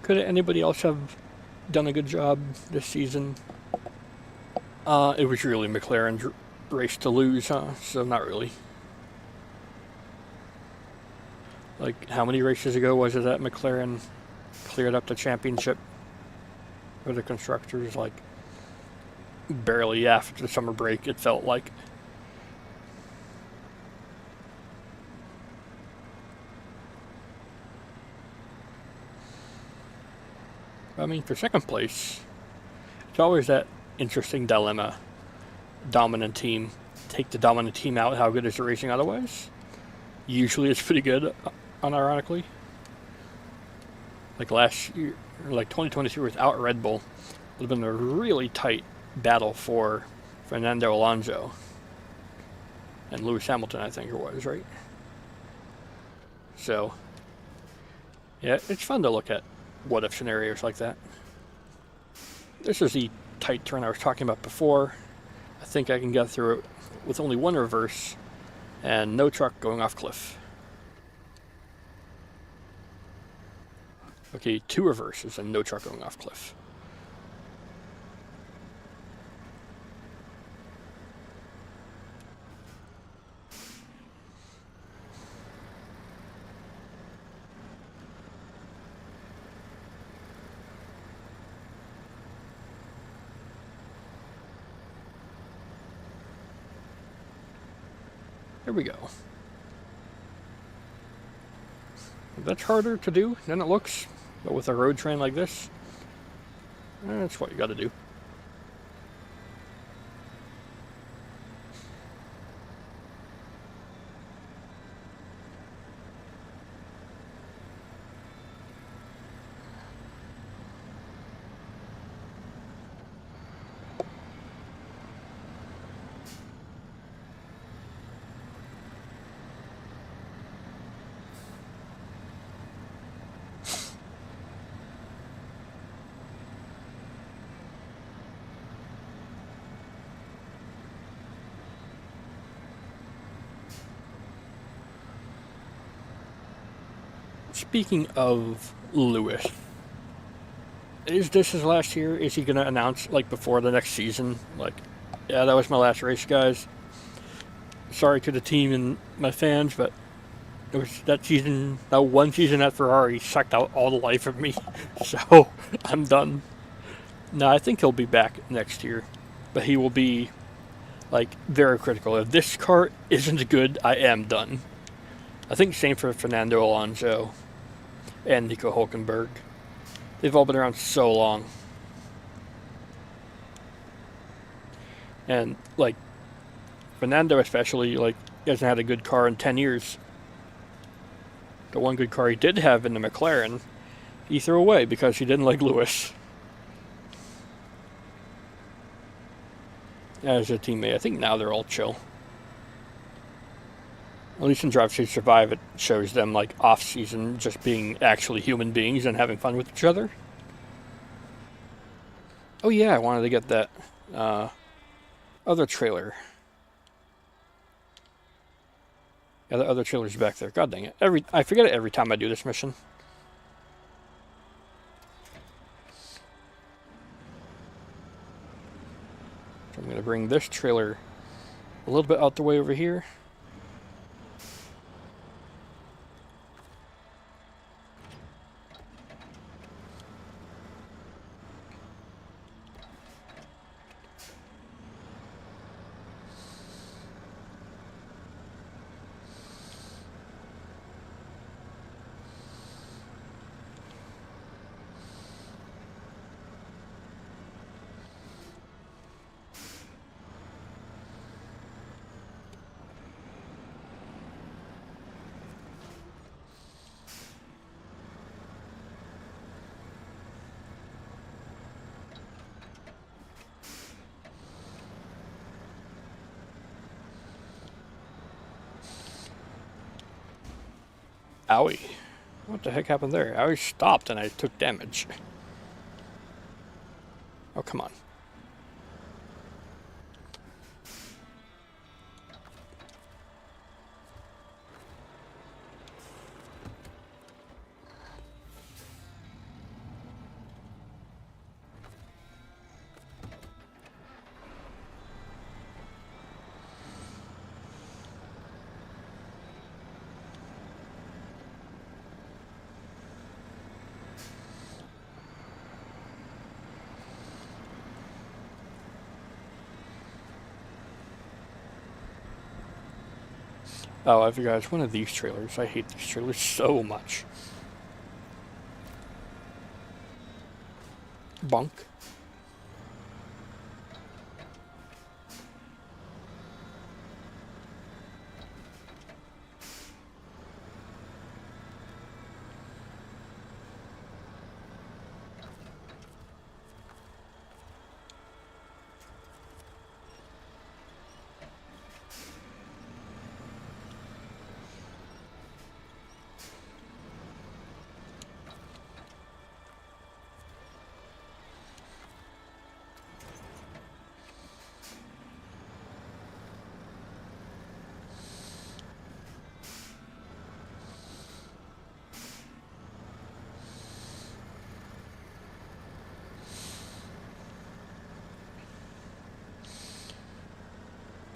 Could anybody else have done a good job this season? It was really McLaren's race to lose, huh? So not really. Like, how many races ago was it that McLaren cleared up the championship for the constructors? Like, barely after the summer break, it felt like. I mean, for second place, it's always that interesting dilemma. Dominant team. Take the dominant team out, how good is the racing otherwise? Usually it's pretty good, unironically. Like last year, like 2023 without Red Bull, would have been a really tight battle for Fernando Alonso and Lewis Hamilton, I think it was, right? So, yeah, it's fun to look at what-if scenarios like that. This is the tight turn I was talking about before. I think I can get through it with only one reverse and no truck going off cliff. Okay, 2 reverses and no truck going off cliff. Here we go. That's harder to do than it looks, but with a road train like this, that's what you gotta do. Speaking of Lewis, is this his last year? Is he going to announce, like, before the next season? Like, yeah, that was my last race, guys. Sorry to the team and my fans, but it was that season, that one season at Ferrari sucked out all the life of me. So, I'm done. No, I think he'll be back next year. But he will be, like, very critical. If this car isn't good, I am done. I think same for Fernando Alonso and Nico Hülkenberg. They've all been around so long. And, like, Fernando especially, like, he hasn't had a good car in 10 years. The one good car he did have in the McLaren, he threw away because he didn't like Lewis as a teammate. I think now they're all chill. At least in Drive to Survive, it shows them, like, off-season just being actually human beings and having fun with each other. Oh yeah, I wanted to get that other trailer. Yeah, the other trailer's back there. God dang it. I forget it every time I do this mission. So I'm going to bring this trailer a little bit out the way over here. Owie. What the heck happened there? I always stopped and I took damage. Oh, come on. Oh, I forgot, it's one of these trailers. I hate these trailers so much. Bunk.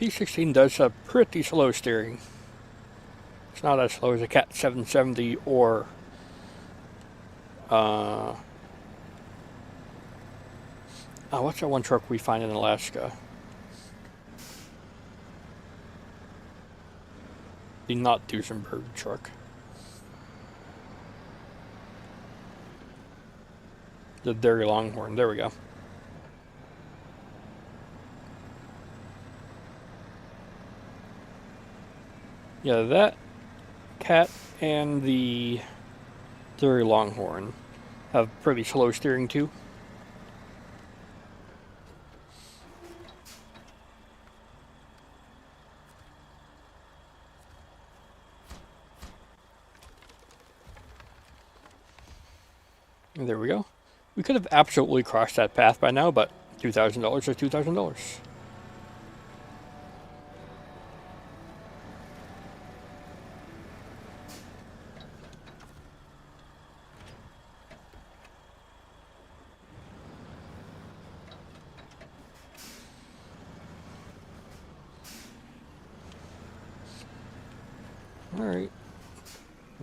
P16 does have pretty slow steering. It's not as slow as a Cat 770 or what's that one truck we find in Alaska? The not Duesenberg truck. The Dairy Longhorn. There we go. Yeah, that Cat and the Dairy Longhorn have pretty slow steering too. And there we go. We could have absolutely crossed that path by now, but $2,000 is $2,000. Alright.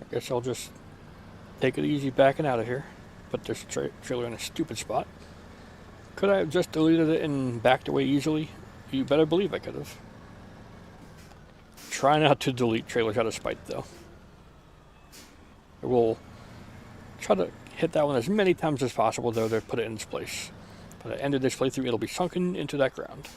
I guess I'll just take it easy backing out of here. Put this trailer in a stupid spot. Could I have just deleted it and backed away easily? You better believe I could have. Try not to delete trailers out of spite, though. I will try to hit that one as many times as possible, though, to put it in its place. By the end of this playthrough, it'll be sunken into that ground.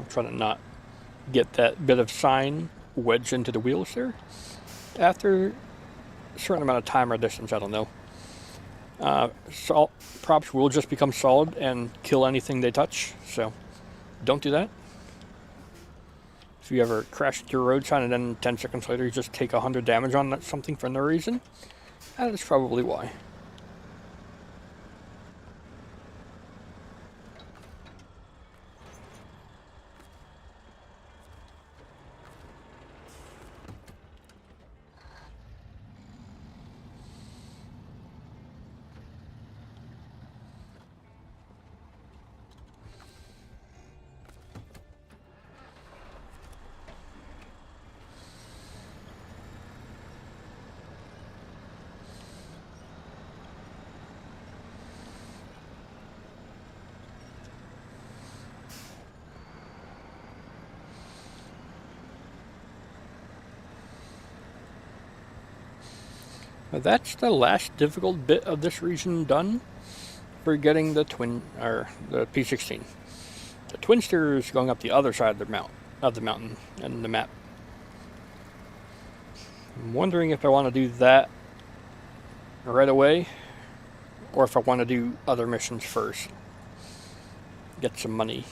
Trying to not get that bit of sign wedged into the wheels there. After a certain amount of time or distance, I don't know. Salt props will just become solid and kill anything they touch, so don't do that. If you ever crash your road sign and then 10 seconds later you just take 100 damage on something for no reason, that is probably why. That's the last difficult bit of this region done for getting the the P16. The twin steer is going up the other side of the mountain and the map. I'm wondering if I want to do that right away, or if I want to do other missions first. Get some money.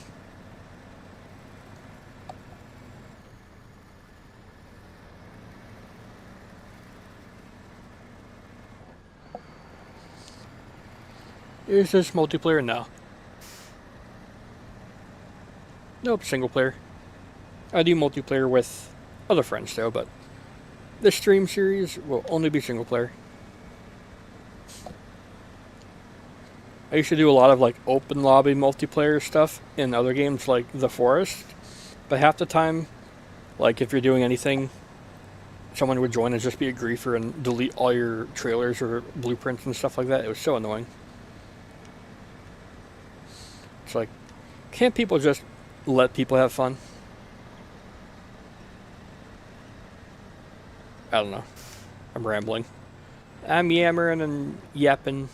Is this multiplayer? No. Nope, single player. I do multiplayer with other friends though, but this stream series will only be single player. I used to do a lot of like open lobby multiplayer stuff in other games like The Forest, but half the time, like if you're doing anything, someone would join and just be a griefer and delete all your trailers or blueprints and stuff like that. It was so annoying. It's like, can't people just let people have fun? I don't know. I'm rambling. I'm yammering and yapping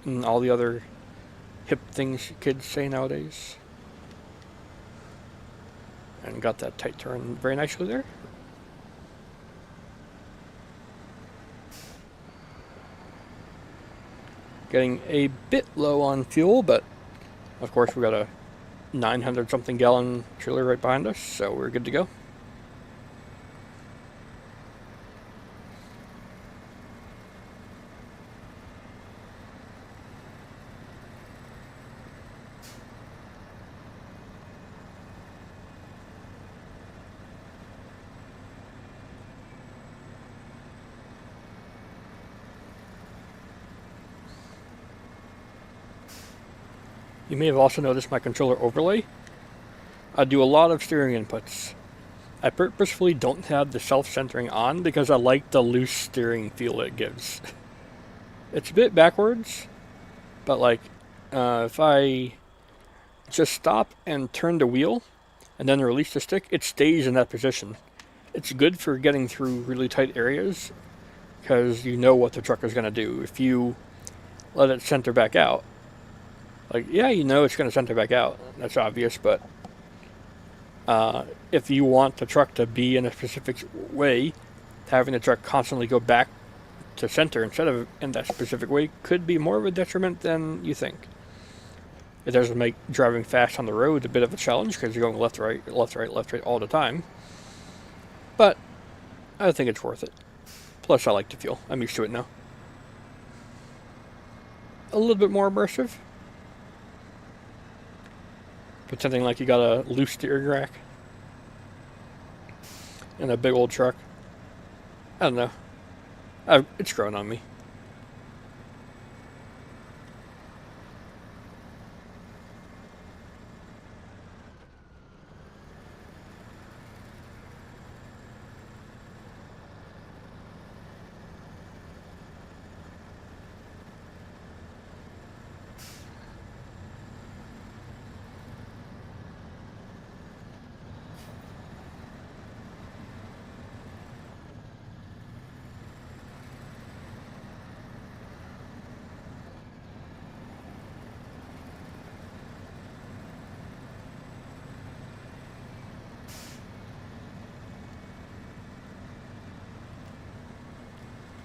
and all the other hip things kids say nowadays. And got that tight turn very nicely there. Getting a bit low on fuel, but of course we got a 900 something gallon trailer right behind us, so we're good to go. You may have also noticed my controller overlay. I do a lot of steering inputs. I purposefully don't have the self-centering on because I like the loose steering feel it gives. It's a bit backwards, but like if I just stop and turn the wheel and then release the stick, it stays in that position. It's good for getting through really tight areas because you know what the truck is going to do. If you let it center back out, like, yeah, you know it's going to center back out. That's obvious, but if you want the truck to be in a specific way, having the truck constantly go back to center instead of in that specific way could be more of a detriment than you think. It does make driving fast on the road a bit of a challenge because you're going left, right, left, right, left, right all the time. But I think it's worth it. Plus, I like the feel. I'm used to it now. A little bit more immersive. Pretending like you got a loose steering rack in a big old truck. I don't know. It's grown on me.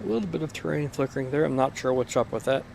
A little bit of terrain flickering there. I'm not sure what's up with that.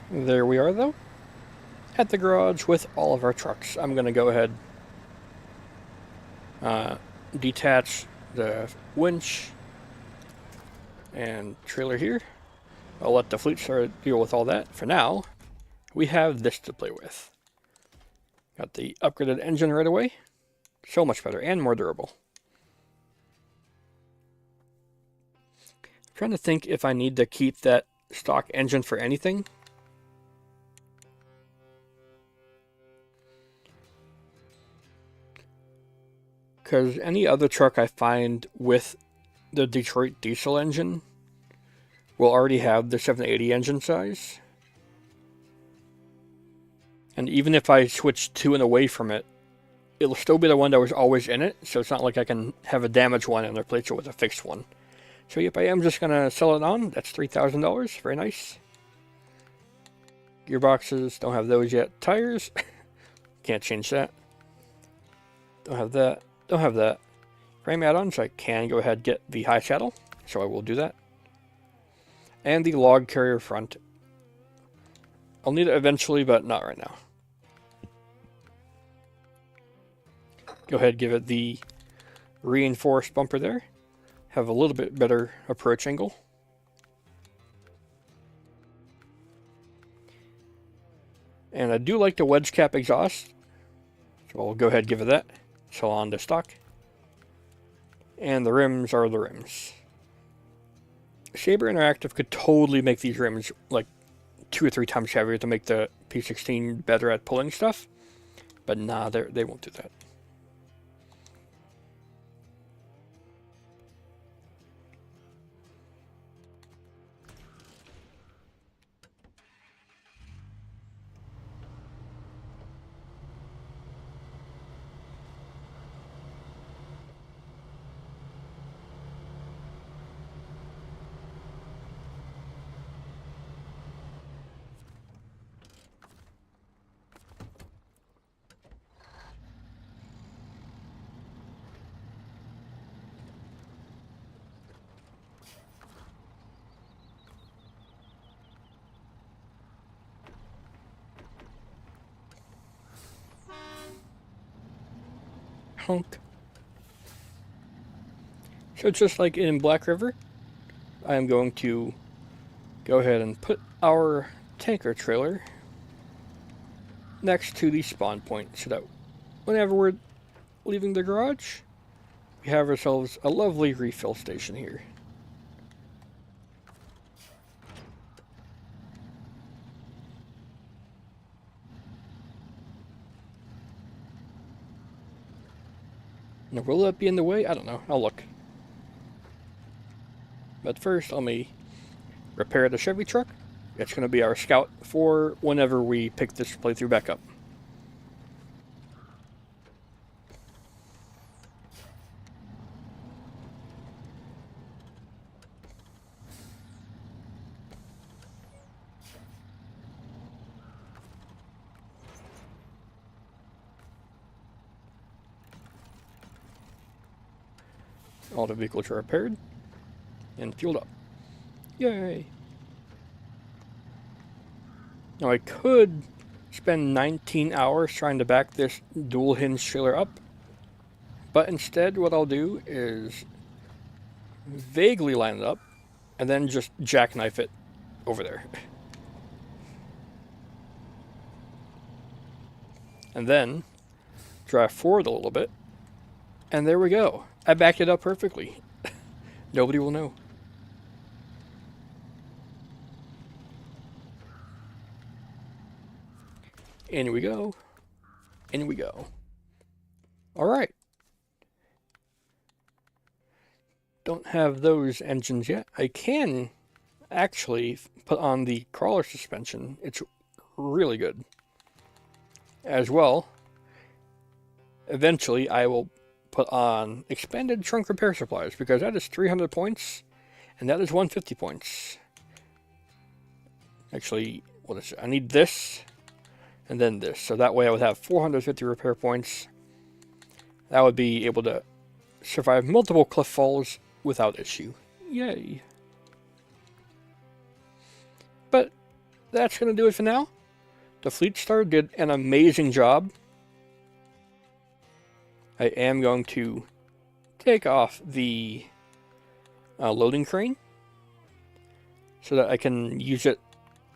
There we are, though, at the garage with all of our trucks. I'm going to go ahead, detach the winch and trailer here. I'll let the fleet start deal with all that. For now, we have this to play with. Got the upgraded engine right away. So much better and more durable. I'm trying to think if I need to keep that stock engine for anything. because any other truck I find with the Detroit diesel engine will already have the 780 engine size. And even if I switch to and away from it, it'll still be the one that was always in it, so it's not like I can have a damaged one and replace it with a fixed one. So yep, I am just going to sell it on. That's $3,000. Very nice. Gearboxes, don't have those yet. Tires, can't change that. Don't have that. Don't have that. Frame add-ons, I can go ahead and get the high saddle, so I will do that. And the log carrier front. I'll need it eventually, but not right now. Go ahead and give it the reinforced bumper there. Have a little bit better approach angle. And I do like the wedge cap exhaust, so I'll go ahead and give it that. So on to stock. And the rims are the rims. Saber Interactive could totally make these rims like 2 or 3 times heavier to make the P16 better at pulling stuff. But nah, they won't do that. Honk. So just like in Black River, I am going to go ahead and put our tanker trailer next to the spawn point so that whenever we're leaving the garage, we have ourselves a lovely refill station here. Now, will that be in the way? I don't know. I'll look. But first, let me repair the Chevy truck. It's going to be our scout for whenever we pick this playthrough back up. All the vehicles are repaired and fueled up. Yay! Now I could spend 19 hours trying to back this dual hinge trailer up, but instead what I'll do is vaguely line it up and then just jackknife it over there. And then drive forward a little bit, and there we go. I backed it up perfectly. Nobody will know. In we go. In we go. Alright. Don't have those engines yet. I can actually put on the crawler suspension. It's really good. As well, eventually I will put on expanded trunk repair supplies, because that is 300 points and that is 150 points. Actually, what is it? I need this and then this, so that way I would have 450 repair points. That would be able to survive multiple cliff falls without issue. Yay. But that's going to do it for now. The Fleet Star did an amazing job. I am going to take off the loading crane so that I can use it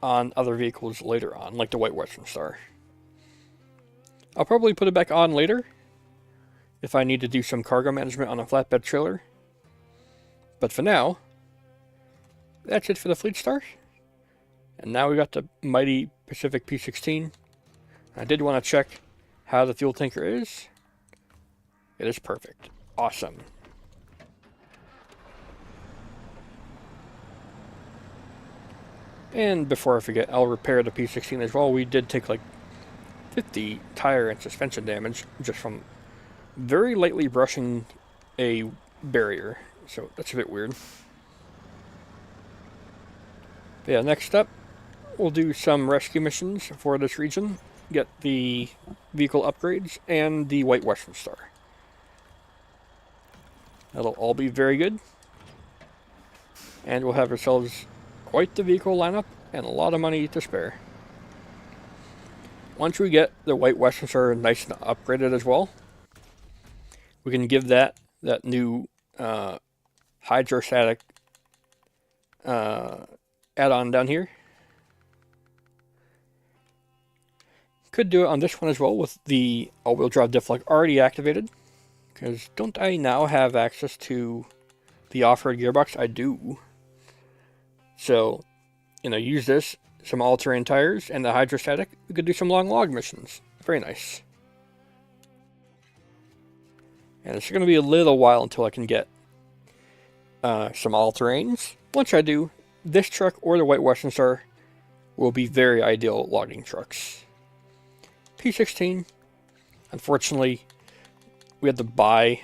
on other vehicles later on, like the White Western Star. I'll probably put it back on later if I need to do some cargo management on a flatbed trailer. But for now, that's it for the Fleet Star. And now we got the mighty Pacific P16. I did want to check how the fuel tanker is. It is perfect. Awesome. And before I forget, I'll repair the P16 as well. We did take like 50 tire and suspension damage just from very lightly brushing a barrier. So that's a bit weird. But yeah, next up, we'll do some rescue missions for this region. Get the vehicle upgrades and the White Western Star. That'll all be very good. And we'll have ourselves quite the vehicle lineup and a lot of money to spare. Once we get the White Western Star nice and upgraded as well, we can give that new hydrostatic add-on down here. Could do it on this one as well with the all-wheel drive diff lock already activated. Because don't I now have access to the off-road gearbox? I do. So, use this, some all-terrain tires, and the hydrostatic. We could do some long log missions. Very nice. And it's going to be a little while until I can get some all-terrains. Once I do, this truck or the White Western Star will be very ideal logging trucks. P16, unfortunately, we had to buy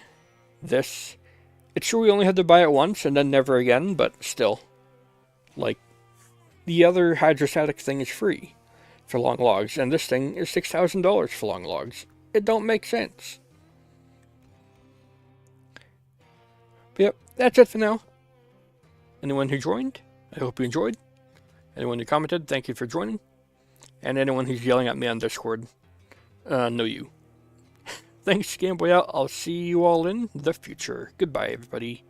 this. It's true we only had to buy it once and then never again, but still. Like, the other hydrostatic thing is free for long logs, and this thing is $6,000 for long logs. It don't make sense. But yep, that's it for now. Anyone who joined, I hope you enjoyed. Anyone who commented, thank you for joining. And anyone who's yelling at me on Discord, no you. Thanks, Gameboy out. I'll see you all in the future. Goodbye, everybody.